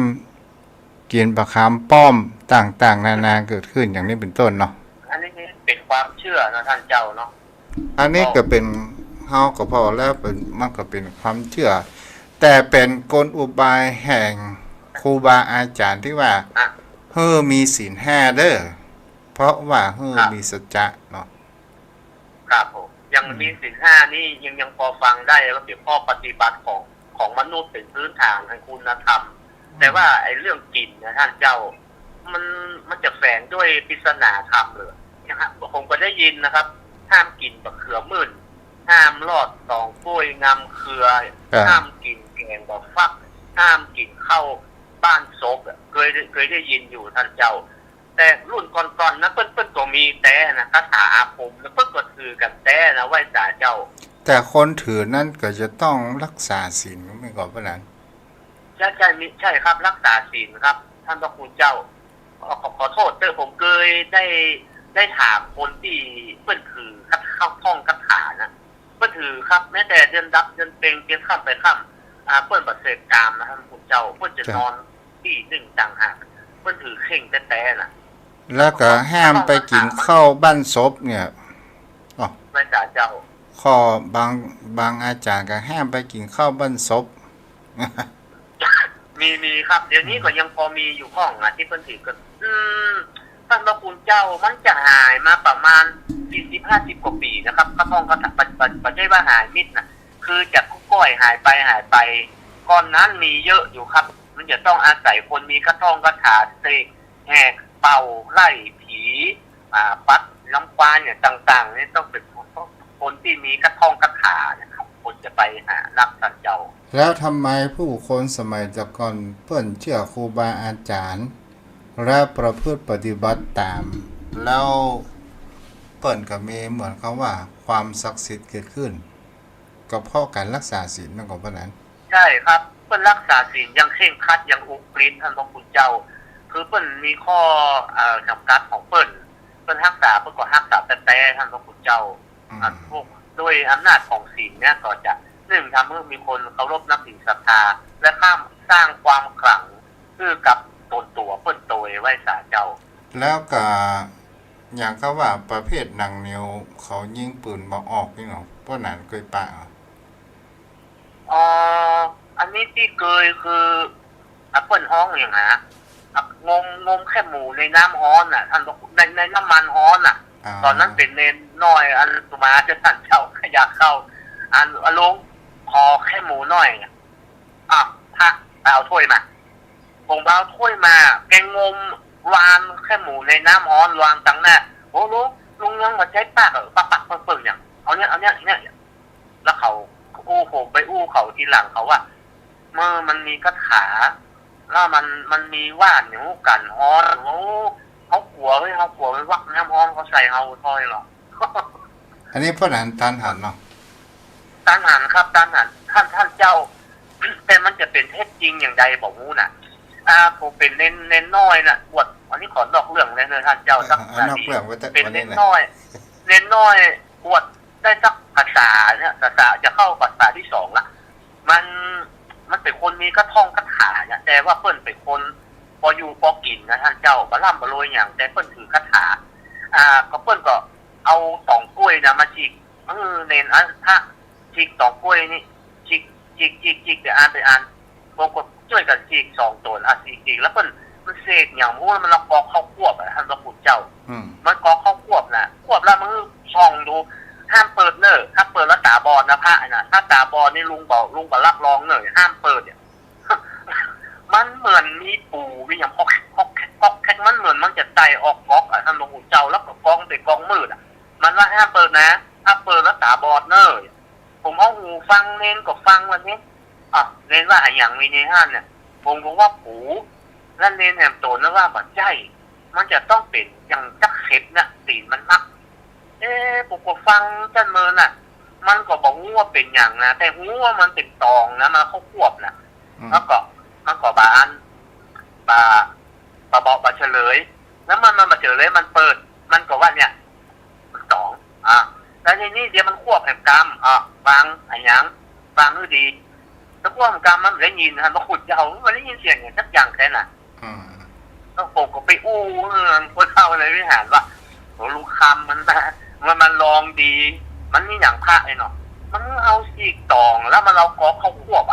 กินประคามป้อมต่างๆนานาเกิดขึ้นอย่างนี้เป็นต้นเนาะ อันนี้เป็นความเชื่อนะท่านเจ้าเนาะ อันนี้ก็เป็นเฮาก็พอแล้วเป็นมันก็เป็นความเชื่อ แต่เป็นกลอุบายแห่งครูบาอาจารย์ที่ว่าเฮ้อมีศีล5เด้อเพราะว่าเฮ้อมีสัจจะเนาะ ครับผมยังมีศีล5นี่ยังพอฟังได้ว่าเป็นข้อปฏิบัติของมนุษย์เป็นพื้นฐานทางคุณธรรมแต่ว่าไอ้เรื่องกินนะท่านเจ้ามันจะแฝงด้วยปริศนาธรรมเลยนะครับผมก็ได้ยินนะครับห้ามกินบะเขือมื่นห้ามลอดตองกล้วยงำเครือห้ามกินแกงบะฟัก ห้ามกินข้าวบ้านศพเคยได้ยินอยู่ท่านเจ้า แต่รุ่นก่อนๆนะเพิ่นก็มีแต่นะคาถาอาคมแล้วเพิ่นก็ถือกันแต่นะไหว้ศาลเจ้าแต่คนถือนั่นก็จะต้องรักษาศีลไม่ก่อนพระนั้น ใช่ครับรักษาศีลครับท่านพระคุณเจ้าขอโทษเด้อผมเคยได้ถามคนที่เพิ่นถือเข้าท่องคาถานะเพิ่นถือครับแม้แต่เดือนดับเดือนเพ็งเดือนค่ำไปค่ำเพิ่นบ่เสพกามนะท่านคุณเจ้าเพิ่นจะนอนที่นึ่งต่างหากเพิ่นถือเข่งแต่น่ะแล้วก็ห้ามไปกินข้าวบ้านศพเนี่ยอ๋อไหว้ศาลเจ้าข้อบางอาจารย์ก็ห้ามไปกินข้าวบ้านศพ มีครับเดี๋ยวนี้ก็ยังพอมีอยู่ห้องอ่ะที่เพิ่นถือกันท่านพระคุณเจ้ามันจะหายมาประมาณ40-50 กว่าปีนะครับก็ต้องก็ปัจจัยว่าหายมิดนะคือจากก้อยหายไปก่อนนั้นมีเยอะอยู่ครับมันจะต้องอาศัยคนมีกระท่องกระถาเสกแหกเป่าไล่ผีปัดล้ำควานเนี่ยต่างๆนี่ต้องเป็นคนที่มีกระท่องกระถานะครับคนจะไปหารักท่านเจ้าแล้วทำไมผู้คนสมัยแต่ก่อนเพิ่นเชื่อครูบาอาจารย์และประพฤติปฏิบัติตามแล้วเปิ้นก็มีเหมือนเขาว่าความศักดิ์สิทธิ์เกิดขึ้นก็เพราะการรักษาศีลนั่นก็เพราะนั้นใช่ครับเปิ้นรักษาศีลอย่างเคร่งครัดอย่างอุกฤษท่านพระคุณเจ้าคือเปิ้นมีข้อจำกัดของเปิ้นรักษาเปิ้นก็รักษาแต่ท่านพระคุณเจ้าพวกด้วยอำนาจของศีลเนี่ยก็จะทำให้มีคนเคารพนับถือศรัทธาและสร้างความขลังคือกับตัวเปิ้นโตยไหว้ศาลเจ้าแล้วก็อย่างเขาว่าประเภทหนังเหนียวเขายิงปืนบ่ออกนี่เนาะเพราะนั้นเคยปะอันนี้ที่เคยคือเปิ้นฮ้องอย่างฮะงมแค่หมูในน้ำฮ้อนน่ะท่านในน้ำมันฮ้อนน่ะตอนนั้นเป็นเนนน้อยอันตุมาจะท่านเจ้าขยักเข้าอันลงพอแค่หมูน้อยพระเอาถ้วยมาผมเอาถ้วยมาแกงงมวานแค่หมูในน้ำฮ้อนวางตังหน้าโอ้ลุงยังมาใช้ปากปักเปิ่งอย่างเอาเนี้ยแล้วเขาผมไปเขาทีหลังเขาว่าเมื่อมันมีคาถาแล้วมันมีว่านอยู่กันฮ้อนเขากลัวไว้วักน้ำฮ้อนเขาใส่เฮาถ้อยหรอ อันนี้เพราะนั้นทานหันเนาะทานหันครับทานหันท่านเจ้าแต่มันจะเป็นเท็จจริงอย่างใดบอกงูน่ะผมเป็นเน้นน้อยน่ะบวชอันนี้ขอนอกเรื่องเลยนะท่านเจ้าสักนาทีเป็นเน้นน้อยบวชได้สักภาษาเนี่ยภาษาจะเข้าภาษาที่2ละมันเป็นคนมีกระท่องกระถาเนี่ยแต่ว่าเพิ่นเป็นคนพออยู่พอกินนะท่านเจ้าบะล่ำบะโรยอย่างแต่เพิ่นถือคาถาก็เพิ่นก็เอา2กล้วยนะมาฉีกเน้นพระฉีก2กล้วยนี่ฉีกเดี๋ยวไปอ่านผมก็ช่วยกันฉีก2ตัวฉีกแล้วมันเสกอย่างมู้มันละกอกเข้าควบท่านพระคุณเจ้ามันกอกเข้าควบนะควบแล้วมันช่องดูห้ามเปิดเนอถ้าเปิดแล้วตาบอดนะพระนะถ้าตาบอดนี่ลุงบอกรับรองเนอห้ามเปิดเนี่ย มันเหมือนมีปูมีอย่างก๊อกแค่มันเหมือนมันจะไตออกก๊อกท่านพระคุณเจ้าแล้วก็กองเป็นกองมืดมันว่าห้ามเปิดนะถ้าเปิดแล้วตาบอดเนอผมเอาหูฟังเน้นก็ฟังวันนี้เน้นว่าอย่างมีในห้านเนี่ยผมบอกว่าปูแล้วเน้นแหมโตนะว่าบัดใจมันจะต้องเป็นอย่างจักเข็บนะตีนมันมักผมก็ฟังท่านเมินน่ะมันก็บอกว่าเป็นอย่างนะแต่หัวมันเป็นตองนะมาเขาควบนะแล้วก็มันก็บานบอกมาเฉลยแล้วมันมาเฉลยมันเปิดมันก็ว่าเนี่ย2แล้วทีนี้เดี๋ยวมันควบแห่งกรรมฟังอะไรอย่างฟังดีแล้วควบแห่งกรรมมันได้ยินนะมาขุดเอามันได้ยินเสียงอย่างสักอย่างแค่น่ะแล้วผมก็ไปคนเข้าเลยวิหารว่าลุงคำมันลองดีมันมีอย่างพระไอ้เนาะมันเอาสีกตองแล้วมันเรากอกเขาควบ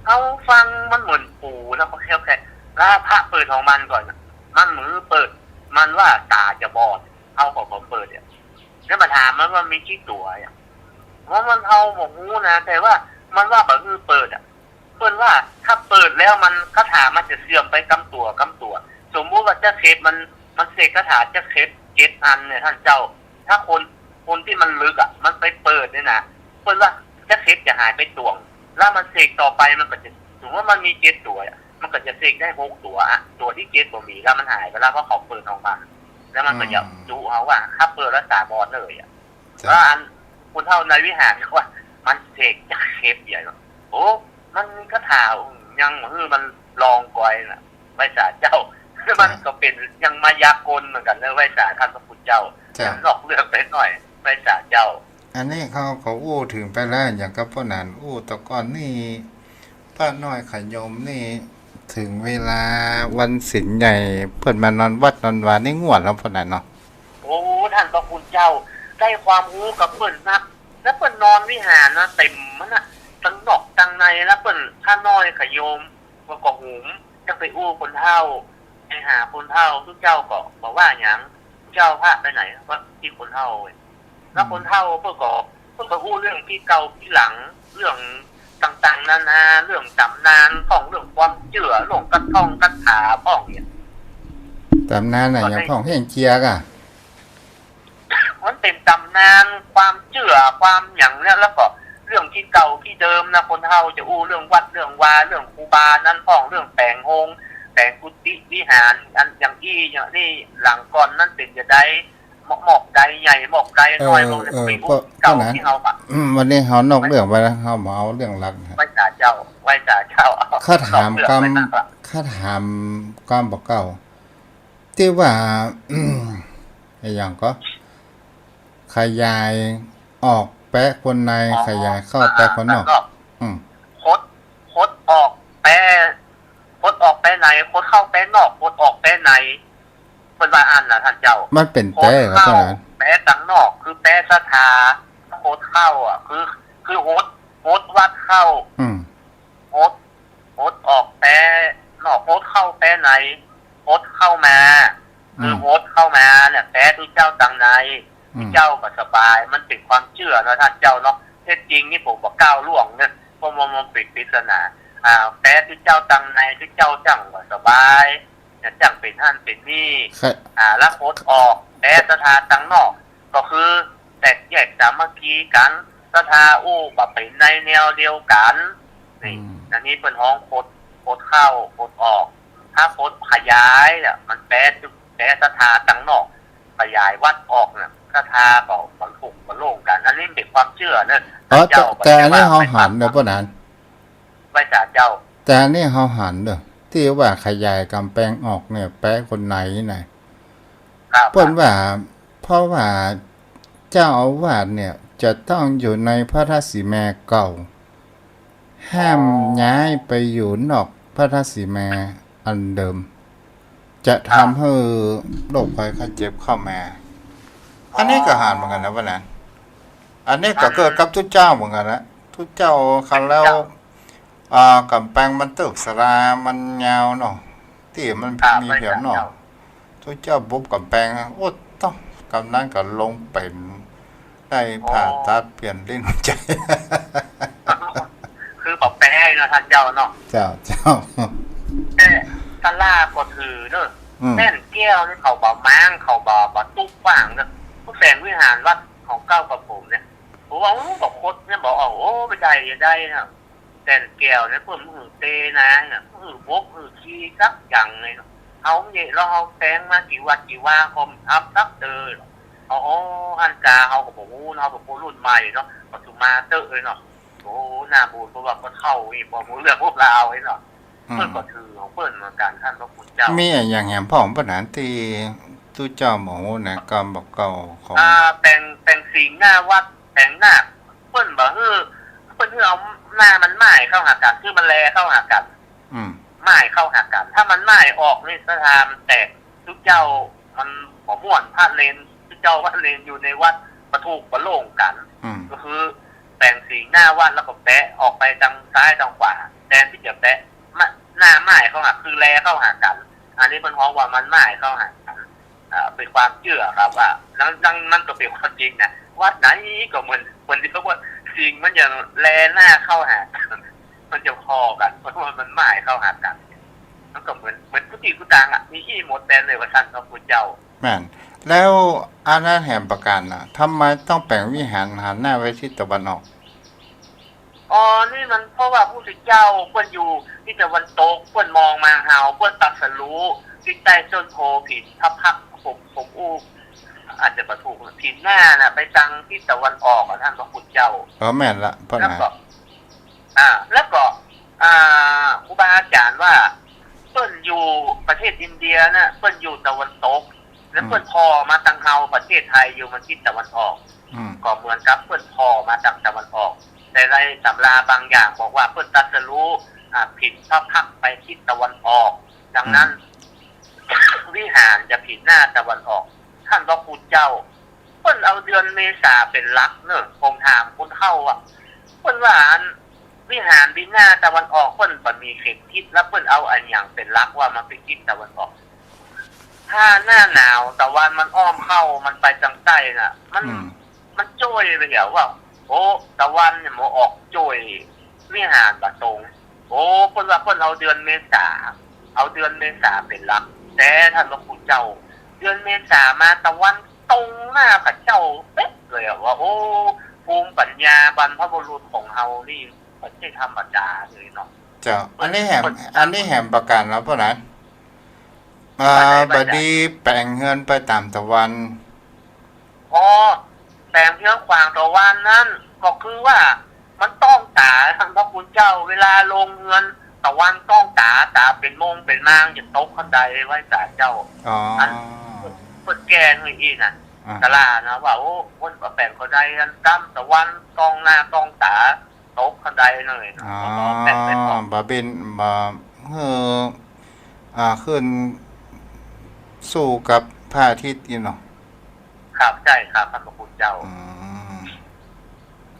เอาฟังมันเหมือนปูแล้วก็แค่แล้วพระเปิดของมันก่อนมันมือเปิดมันว่าตาจะบอดเอาของผมเปิดเนี่ยแล้วมาถามมันว่ามีขี้ตัวว่ามันเอาหมกงูนะแต่ว่ามันว่าแบบเปิดเปิดว่าถ้าเปิดแล้วมันคาถามันจะเสื่อมไปกำตัวสมมุติว่าจะเคสมันเสกคาถาจะเคส7 อันเนี่ยท่านเจ้าถ้าคนที่มันลึกมันไปเปิดเนี่ยนะเพื่อว่าจะเคสจะหายไปตวงแล้วมันเสกต่อไปมันก็จะ สมมติว่ามันมี7ตัวอะมันก็จะเสกได้6ตัวอะตัวที่7บ่มีแล้วมันหายไปแล้วเพราะเขาเปิดออกมาแล้วมันก็จะดูเอาว่าถ้าเปิดรักษาบอลเลยอะแล้วอันคนเท่าในวิหารเขาว่ามันเสกจากเทปใหญ่เนาะโอ้มันก็ถาวยังมันลองกอยน่ะไว้สาเจ้าคือมันก็เป็นยังมายากลเหมือนกันเลยไว้สาท่านพระคุณเจ้ายังนอกเรื่องไปหน่อยไว้สาเจ้าอันนี้เขาอู้ถึงไปแล้วอย่างกับพ่อนันอู้ตะก่อนนี่ป้าน้อยขยมนี่ถึงเวลาวันศีลใหญ่เพิ่นมานอนวัดนอนวานี่งวดแล้วพ่อนันเนาะโอ้ท่านพระคุณเจ้าได้ความรู้กับเพิ่นนักแล้วเพิ่นนอนวิหารนะเต็มมันน่ะทั้งนอกทั้งในแล้วเพิ่นถ้าน้อยขยมก็หุมจะไปอู้คนเฒ่าไปหาคนเฒ่าทุกเจ้าก็บอกว่าหยังเจ้าพระไปไหนว่าที่คนเฒ่าแล้วคนเฒ่าเพิ่นก็อู้เรื่องที่เก่าที่หลังเรื่องต่างๆนานาเรื่องตำนานของเรื่องความเชื่อเรื่องกระท่องกระถาพ้องเนี่ยตำนานน่ะอย่างพ่องเฮงเจียกอ่ะมันเป็นตำนานความเชื่อความอย่างเนี้ยแล้วก็เรื่องที่เก่าที่เดิมนะคนเฒ่าจะอู้เรื่องวัดเรื่องวาเรื่องครูบานั่นพ้องเรื่องแปลงโฮงแปลงกุฏิวิหารอันอย่างที่อย่างนี้หลังก่อนนั่นเป็นจะได้หมอกใดใหญ่หมอกใดน้อยมันเป็นเก่าที่เฮาปะวันนี้เฮานอกเรื่องไปแล้วเฮามาเอาเรื่องหลักไว้จ่าเจ้าข้าถามกรรมบอกเก่าที่ว่าอย่างก็ขยายออกแปะคนในขยายเข้าแปะคนนอกคดออกแปะในคดเข้าแปะนอกคดออกแปะในเป็นว่าอันน่ะท่านเจ้ามันเป็นแปะครับท่านแปะตังนอกคือแปะสถาโคดเข้าอ่ะคือโฮดวัดเข้าโฮดออกแปะนอกโฮดเข้าแปะในโฮดเข้ามาคือโฮดเข้ามาเนี่ยแปะที่เจ้าตังในที่เจ้าก็สบายมันเป็นความเชื่อนะท่านเจ้าเนาะเท็จจริงนี่ผมบอกก้าวล่วงเนี่ยเพราะมันปิดปริศนาแปะที่เจ้าตังในที่เจ้าจังก็สบายเนี่ยจังเป็นท่านเป็นนี่แล้วโฮดออกแปะสถาตังนอกก็คือแตกแยกสามัคคีกันสถาอู้แบบเป็นในแนวเดียวกันนี่อันนี้เป็นห้องโคดเข้าโคดออกถ้าโคดขยายเนี่ยมันแปะสถาตังนอกขยายวัดออกเนี่ยสถาก็มันถูกมันโล่งกันอันนี้เป็นความเชื่อเนี่ยแต่อันนี้เฮาหันเด้อพ่อนั้นไว้จ่าเจ้าแต่อันนี้เฮาหันเด้อที่ว่าขยายกำแพงออกเนี่ยแปะคนไหนน่ะเพิ่นว่าเพราะว่าเจ้าอาวาสเนี่ยจะต้องอยู่ในพระราชสีมาเก่าห้ามย้ายไปอยู่นอกพระราชสีมาอันเดิมจะทำให้โรคภัยไข้เจ็บเข้ามาอันนี้ก็หานเหมือนกันนะวันนั้นอันนี้ก็เกิดกับทุกเจ้าเหมือนกันนะทุกเจ้าคันแล้วกำแพงมันตึกสลามันยาวเนาะที่มันมีแถวเนาะทุกเจ้าบุบกำแพงโอ้ต้องกำนั้นก็ลงเป็นได้ผ่าตัดเปลี่ยนลิ้นใจคือปอบแป้งนะท่านเจ้าเนาะเจ้าท่านล่าก็ถือเนอะแม่นแก้วนี่เขาบ่ม้างเขาบ่ตุ๊กว่างเนอะผู้แสงวิหารวัดของเก้ากับผมเนี่ยผมว่าบอกโคตรเนี่ยบอกโอ้ไม่ได้นะแต่แก้วเนี่ยเพิ่มมือเตนะเนี่ยมือบกมือขี้สักอย่างเลยเนาะเอาเนี่ยเราเอาแสงมากี่วัดกี่ว่าคมทับสักเตยอันกาเขาก็บอกเขาบอกรุ่นใหม่เนาะปัจจุบันเตอร์เลยเนาะโอ้หน้าบูดเพราะว่าก็เข้าอีกพอมูเรื่องพวกเราไอ้เนาะเพื่อนก็ถือของเพื่อนเหมือนกันท่านพระคุณเจ้ามีอย่างแหมพ่องปัญหาที่ตู้เจ้าหมอนะกรรมบอกเก่าของแต่งสีหน้าวัดแต่งหน้าเพื่อนบอกเพื่อนเอาหน้ามันไม้เข้าหากันคือมันแลเข้าหากันไม้เข้าหากันถ้ามันไม้ออกนี่สถานมันแตกทุกเจ้ามันหมอม่วนพระเลนทุกเจ้าพระเลนอยู่ในวัดประถูกประโล่งกันก็คือแต่งสีหน้าวัดแล้วก็แปะออกไปทางซ้ายทางขวาแทนที่จะแปะหน้าไม้เข้าหาคือแลเข้าหากันอันนี้เป็นเพราะว่ามันไม้เข้าหากันเป็นความเชื่อครับว่านั่นก็เป็นความจริงนะวัดไหนก็เหมือนที่เขาว่าจริงมันจะแลหน้าเข้าหากันมันจะพอกันเพราะว่ามันไม้เข้าหากันมันก็เหมือนทุกที่ทุกทางมีที่หมดแดนเลยว่าท่านพระพุทธเจ้าแม่นแล้วอาณาแห่งประการทำไมต้องแปลงวิหารหันหน้าไว้ทิศตะวันออก อ๋อนี่มันเพราะว่าผู้สิเจ้าเพิ่นอยู่ที่ตะวันตกเพิ่นมองมาหาวเพิ่นตรัสรู้ที่ใต้ต้นโพผิดทับพักผมอู้อาจจะประถูกผิดหน้าน่ะไปตังที่ตะวันออกอ่ะท่านพระคุณเจ้า แม่นละพ่อ แล้ว นะ ก็แล้วก็ครูบาอาจารย์ว่าเพิ่นอยู่ประเทศอินเดียนะเพิ่นอยู่ตะวันตกแล้วเพิ่นพอมาตังเฮาประเทศไทยอยู่มันทิศตะวันออกก็เหมือนกับเพิ่นพอมาจากตะวันออกแต่ในตำราบางอย่างบอกว่าเพิ่นตรัสรู้ผิดพระพักไปทิศตะวันออกดังนั้น วิหารจะผิดหน้าตะวันออกท่านพระคุณเจ้าเพิ่นเอาเดือนเมษาเป็นหลักเนอะผมถามคนเข้าอ่ะเพิ่นว่าวิหารบินหน้าตะวันออกเพิ่นบ่มีเข็มทิศแล้วเพิ่นเอาอันอย่างเป็นหลักว่ามันเป็นทิศตะวันออกถ้าหน้าหนาวตะวันมันอ้อมเข้ามันไปทางใต้น่ะมันโจ้ยไปเหี่ยวว่าโอ้ตะวันเนี่ยมันออกโจ้ยวิหารบ่ตรงโอ้เพิ่นว่าเพิ่นเอาเดือนเมษาเป็นหลักแต่ท่านพระคุณเจ้าเดือนเมษามาตะวันตรงหน้าพระเจ้าเป๊ะเลยว่าโอ้ภูมิปัญญาบรรพบุรุษของเฮานี่ไม่ใช่ธรรมดาเลยเนาะเจ้าอันนี้แหมประกันแล้วพ่อนั้นบดีแปลงเฮือนไปตามตะวันอ๋อแปลงเฮือนขวางตะวันนั้นก็คือว่ามันต้องตาท่านพระคุณเจ้าเวลาลงเฮือนตะวันต้องตาเป็นโมงเป็นนางจะตกขันใดไว้ตาเจ้าอันเปิดแกงเลยอีน่ะตลานะว่าโอ้คนแปลงคนใดอันตั้มตะวันต้องหน้าต้องตาตกขันใดเลยบาบินขึ้นสู้กับพระอาทิตย์นี่เนาะครับใช่ครับท่านพระคุณเจ้า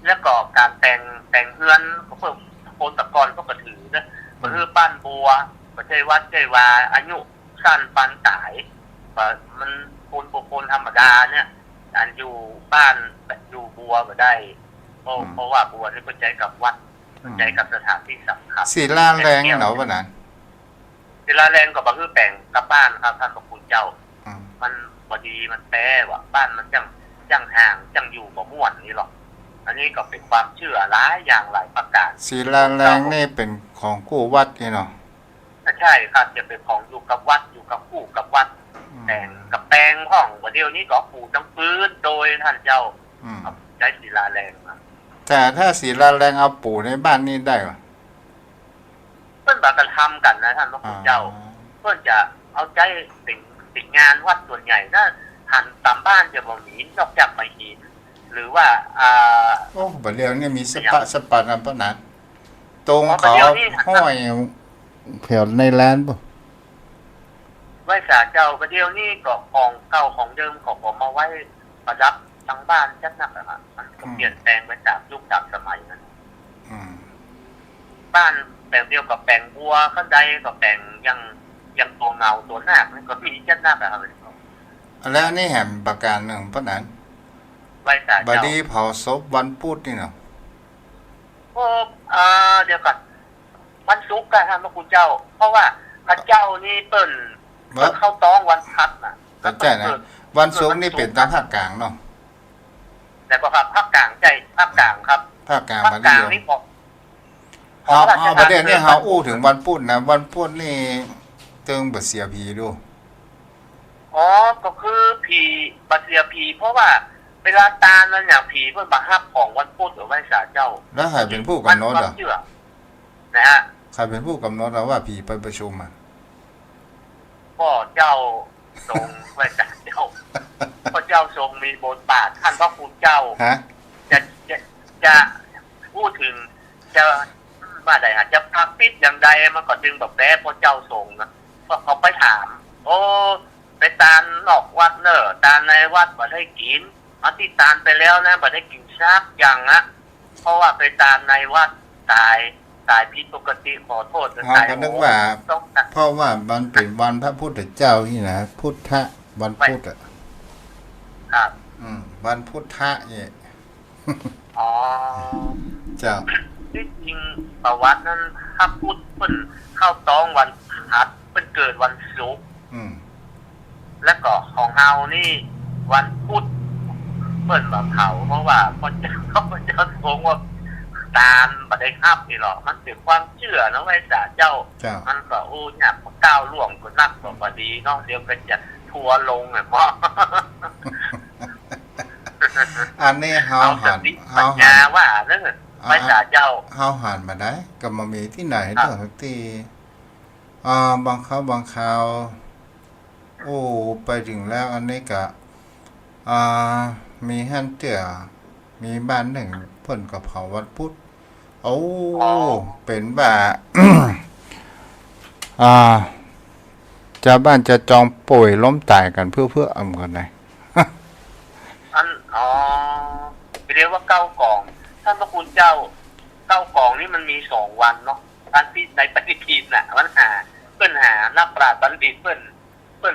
แล้วก็การแต่งเฮือนก็เพิ่มโคนตะกอนก็กระถือนะก็คือปั้นบัวก็ใช่วัดใช่วาอายุสั้นปันสายมันคนธรรมดาเนี่ยการอยู่บ้านอยู่บัวก็ได้เพราะว่าบัวนี่เป็นใจกับวัดเป็นใจกับสถานที่สำคัญศิลาแรงเหรอวะนั้นศิลาแรงก็บ่คือแปลงกับบ้านครับท่านพระคุณเจ้ามันพอดีมันแปรว่าบ้านมันจังห่างจังอยู่บ่ม่วนนี่หรอกอันนี้ก็เป็นความเชื่อหลายอย่างหลายประการศิลาแรงนี่เป็นของกู้วัดนี่เนาะใช่ครับจะเป็นของอยู่กับวัดอยู่กับกู้กับวัดแต่งกับแปลงห้องวันเดียวนี้ก็ปูทั้งพื้นโดยท่านเจ้าใช้ศิลาแรงแต่ถ้าศิลาแรงเอาปูในบ้านนี่ได้หรอเพื่อนบากระทำกันนะท่านพระคุณเจ้าเพื่อนจะเอาใจสิ่งงานวัดส่วนใหญ่ถ้าหันตามบ้านจะบ่มีนอกจากไม้หินหรือว่าโอ้บัดเดียวนี่มีสปะนะปะนั้นตรงเขาห้อยแถวในร้านป่ะไว้สาเจ้าบัดเดียวนี่ก็ของเก่าของเดิมของผมมาไว้ประดับทั้งบ้านจัดหนักอะครับมันเปลี่ยนแปลงไปจากยุคจากสมัยนั้นบ้านแปลงเดียวกับแปลงบัวข้างใดกับแปลงยังตัวเงาตัวหน้ามันก็มีจัดหนักอะครับแล้วนี่แหมประการหนึ่งปะนั้นบดีเผาศพวันพุธนี่เนาะเดี๋ยวก่อนวันศุกร์กันท่านพระคุณเจ้าเพราะว่าพระเจ้านี่เปิ่นเข้าต้องวันพัดน่ะก็ใช่นะวันศุกร์นี่เป็นตามภาคกลางเนาะแต่ก็ครับภาคกลางใจภาคกลางครับภาคกลางมาเดียวนี่ประเด็นนี่เฮาอู้ถึงวันพุธนะวันพุธนี่เติงบ่เสียผีดูก็คือผีบ่เสียผีเพราะว่าเวลาตานั่นอย่างผีเพิ่นบ่ฮับของวันพุธหรือวันเสาร์เจ้าแล้วใครเป็นผู้กำหนดอ่ะนะฮะใครเป็นผู้กำหนดว่าผีไปประชุมอ่ะพ่อเจ้าทรงไว้เจ้าพ่อเจ้าทรงมีบทบาทท่านพระคุณเจ้าจะพูดถึงจะว่าใดจะพักปิดอย่างใดมันก็จึงแบบแพ้พ่อเจ้าทรงนะก็เขาไปถามโอ้ไปตาลนอกวัดเนอะตาลในวัดบ่ได้กินอธิษฐานไปแล้วนะบ่ได้กินซักอย่างนะเพราะว่าไปตาลในวัดตายผิดปกติขอโทษตายก็นึกว่าเพราะว่ามันเป็นวันพระพุทธเจ้านี่นะพุทธะวันพุธอ่ะครับวันพุทธะเนี่ยเจ้าที่จริงประวัตินั้นถ้าพูดเพิ่นเข้าต้องวันพัดเพิ่นเกิดวันศุกร์แล้วก็ของเฮานี่วันพุธเพิ่นบ่เผาเพราะว่าพระเจ้าทรงว่า ตามบัได้ครับนี่หรอกมันเป็นความเชื่อนะไว้จ่าเจ้า เจ้า มันก็เนี่ยก้าวล่วงก็นักก็พอดีเนาะเดี๋ยวก็จะทัวร์ลงไงพ่อ อันนี้เฮา เอาส หัน ติ เฮา ปัญ หั ญาน ว่าเรื่องไว้จ่าเจ้า เฮาหันมาได้ก็มามีที่ไหนเด้อที่บางคราวโอ้ไปถึงแล้วอันนี้ก็มีฮั่นเตื้อมีบ้านหนึ่งเพิ่นก็เผาวัดพุธโอ้ อ๋อ เป็นว่า ชาวบ้านจะจองป่วยล้มตายกันเพื่ออำกันได้ อันเรียกว่าเก้ากล่องท่านพระคุณเจ้าเก้ากล่องนี่มันมี2 วันเนาะท่านที่ในปฏิทินน่ะมันเปิ้นหานักปราชญ์บัณฑิตเปิ้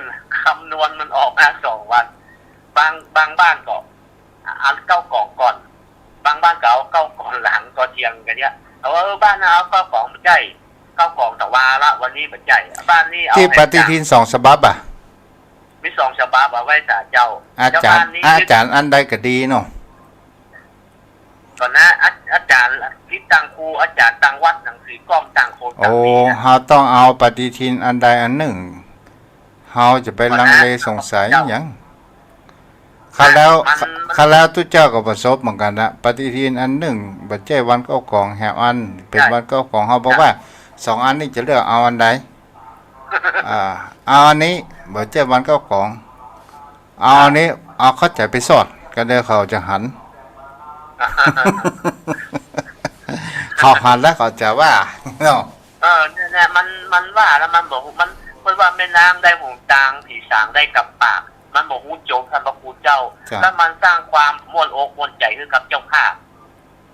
นคำนวณมันออกมา2 วัน บางบ้านก็อัน9 กล่องก่อน บางบ้านก็เอา9 กล่องหลังก็เทียงกันเนี่ยเอาว่าบ้านเอา9 กล่องไม่ใช่9 กล่องแต่ว่าละวันนี้ไม่ใช่บ้านนี้เอา ที่ปฏิทิน2ฉบับอ่ะ มี2 ฉบับเอาไว้จ่าเจ้า อาจารย์อันใดก็ดีเนาะ ก่อนนะอาจารย์ที่ตังครูอาจารย์ตังวัดหนังสือกล้องตังโคตัง โอ้ นี้นะ เฮาต้องเอาปฏิทินอันใดอันหนึ่งเฮาจะไปลังเลสงสัยหยังข้าแล้วทุกเจ้าก็ประสบเหมือนกันนะปฏิทินอันหนึ่งบ่ใช่วันเก้ากองแหวอันเป็นวันเก้ากองเฮาบอกว่า2 อันนี้จะเลือกเอาอันใดเอาอันนี้บ่ใช่วันเก้ากองเอาอันนี้เอาเข้าใจไปสอดก็ได้เขาจะหัน เขาหันแล้วเขาจะว่าเนาะ เนี่ยมันว่าแล้วมันบอกมันว่าแม่น้ำได้หูจางผีสางได้กับปาก มันบอกหูโจมท่านพระคุณเจ้าแล้วมันสร้างความม่วนอกม่วนใจให้กับเจ้าภาพ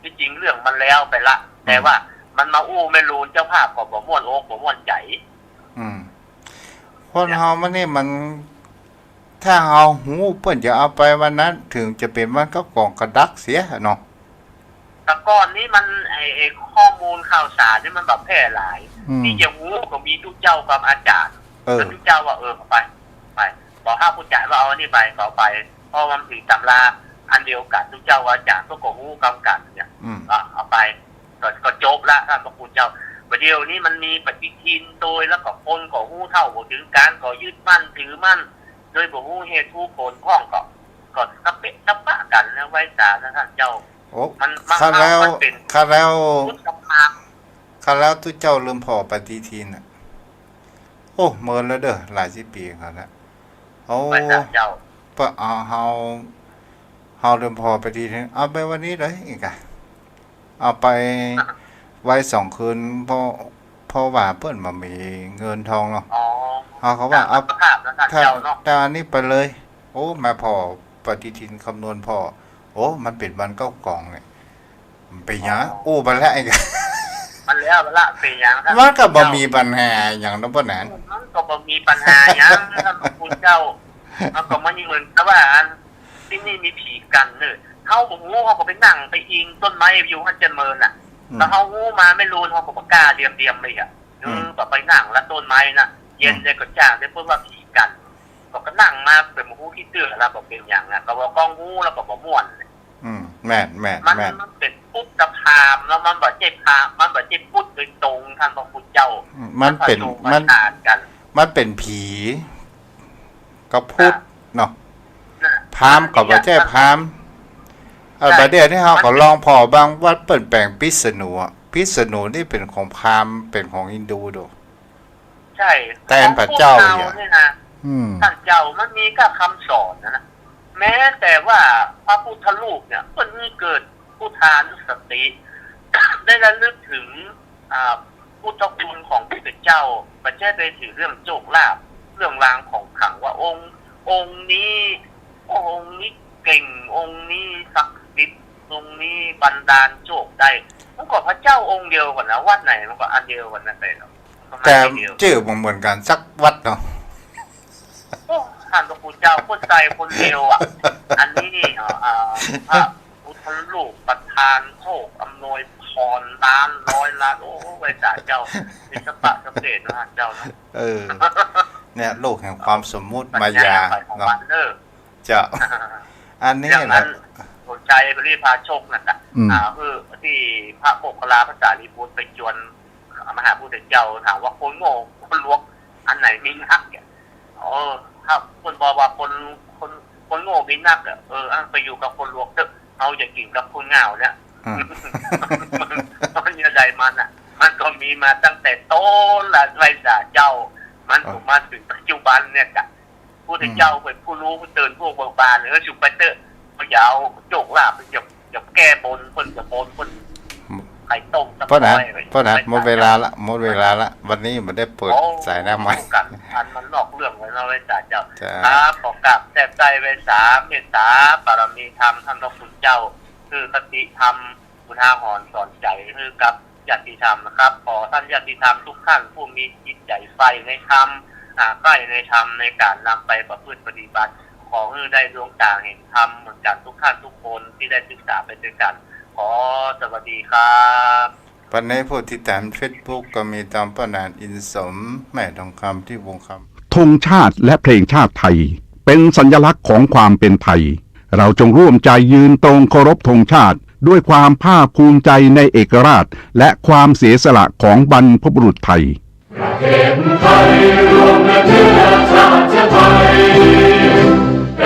ที่จริงเรื่องมันแล้วไปละแต่ว่ามันมาอู้ไม่รู้เจ้าภาพก็บอกม่วนอกบอกม่วนใจ คนเฮามันนี่มันถ้าเฮาหูเพิ่นจะเอาไปวันนั้นถึงจะเป็นวันเก้ากองกระดักเสียเนาะ แต่ก่อนนี้มันไอ้ข้อมูลข่าวสารนี่มันแบบแพร่หลายที่จะหูก็มีทุกเจ้ากับอาจารย์แล้วทุกเจ้าว่าไปบอกห้าผู้จ่ายว่าเอาอันนี้ไปต่อไปเพราะมันถึงตำราอันเดียวกันทุกเจ้าว่าอาจารย์ก็หูกำกับเนี่ยเอาไปก็จบละท่านพระคุณเจ้าประเดี๋ยวนี้มันมีปฏิทินโดยแล้วก็คนก็หูเท่าบ่ถึงการก็ยึดมั่นถือมั่นโดยบ่หูเหตุผู้ผลพ้องก็กระเปะกระปะกันนะไว้สาท่านเจ้า โอ้ข้าแล้วทุกเจ้าลืมพอปฏิทินอ่ะโอ้เมินแล้วเด้อหลายสิบปีครับแล้วโอ้ปะเฮาลืมพอปฏิทินเอาไปวันนี้เลยอีกอ่ะเอาไปไว้2 คืนเพราะว่าเปิ้นมามีเงินทองเนาะเขาว่าเอาถ้าอันนี้ไปเลยโอ้มาพอปฏิทินคำนวณพอโอ้มันเป็นวันเก้ากองเนี่ยมันไปหยังอู้ไปแล้วไอ้กัน มันแล้วละเป็นหยังมันก็บ่มีปัญหาหยังนำบ่นั้นมันก็บ่มีปัญหาหยังท่านพระคุณเจ้ามันก็มันเหมือนกับว่าที่นี่มีผีกันเด้อเฮาบ่ฮู้เฮาก็ไปนั่งไปอิงต้นไม้อยู่ฮั่นจันเมินน่ะแล้วเฮาฮู้มาไม่รู้เฮาก็บ่กล้าเดียมๆเลยอ่ะแบบไปนั่งแล้วต้นไม้น่ะเย็นได้ก็จ้างได้เพิ่นว่าผีกันก็นั่งมาเป็นฮู้ที่เตื้อแล้วก็เป็นหยังน่ะก็บ่ก้องฮู้แล้วก็บ่ม่วนแม่นมันเป็นพุทธพราหมณ์แล้วมันบ่ใช่พราหมณ์มันบ่ใช่พุทธโดยตรงท่านพระคุณเจ้ามันเป็นผีก็พุทธเนาะพราหมณ์ก็บ่ใช่พราหมณ์บัดเดี๋ยวนี้เฮาก็ลองพอบางวัดเปิ้นแปลงพิษณุนี่เป็นของพราหมณ์เป็นของฮินดูโดใช่แต่พระเจ้าเนี่ยท่านเจ้ามันมีก็คำสอนนะแม้แต่ว่าพระพุทธรูปเนี่ยเพิ่นเกิดพุทธานุสติ ได้ระลึกถึงพุทธคุณของพระพุทธเจ้าประเจ้าไปถือเรื่องโชคลาภเรื่องรางของขลังว่าองค์นี้เก่งองค์นี้ศักดิ์สิทธิ์องค์นี้บันดาลโชคได้มันก็พระเจ้าองค์เดียวกันนะวัดไหนมันก็อันเดียวกันนั่นแหละแต่ชื่อเหมือนกันสักวัดเนาะท่านพระพุทธเจ้าคนใจคนเดียวอันนี้พระพุทธรูปประทานโชคอำนวยพรล้านร้อยล้านโอ้ไว้จ่าเจ้ามีสปะสเปดนะเจ้าเนาะเนี่ยโลกแห่งความสมมุติมายาเนาะเจ้าอันนี้แหละสนใจบริพาโชคนั่นแหละ คือที่พระโมคคัลลาภาษาลีบุตรไปจวนมหาพุทธเจ้าถามว่าคนโง่คนลวกอันไหนมีนักเนี่ยถ้าคนบอกว่าคนโง่มีนักไปอยู่กับคนลวกเถอะเอาอย่ากินกับคนเหงาเนี่ยมันยังไงมันก็มีมาตั้งแต่ต้นละไรจ่าเจ้ามันถูกมาถึงปัจจุบันเนี่ยจ้ะผู้ที่เจ้าเป็นผู้รู้ผู้ตื่นผู้เบิกบานหรือชุบไปเตอร์พยาวโจกลาบจะแก้บนคนจะบนคนไข่ต้มเพราะนั้นหมดเวลาละวันนี้มันได้เปิดสายหน้าใหม่กันอันมันนอกเรื่องไว้เราไรจ่าเจ้าครับขอกราบแทบใจเวสาเมตตาบารมีธรรมท่านพระคุณเจ้าคือคติธรรมอุทาหรณ์สอนใจคือกับญาติธรรมนะครับขอท่านญาติธรรมทุกท่านผู้มีจิตใจใฝ่ในธรรมใกล้ในธรรมในการนำไปประพฤติปฏิบัติขอให้ได้ดวงตาเห็นธรรมเหมือนกันทุกท่านทุกคนที่ได้ศึกษาไปด้วยกันขอสวัสดีครับปัจจุบันผู้ติดตาม Facebook ก็มีตามป้านานอินสมแม่ทองคำที่วงคำธงชาติและเพลงชาติไทยเป็นสัญลักษณ์ของความเป็นไทยเราจงร่วมใจยืนตรงเคารพธงชาติด้วยความภาคภูมิใจในเอกราชและความเสียสละของบรรพบุรุษไทยประเทศไทย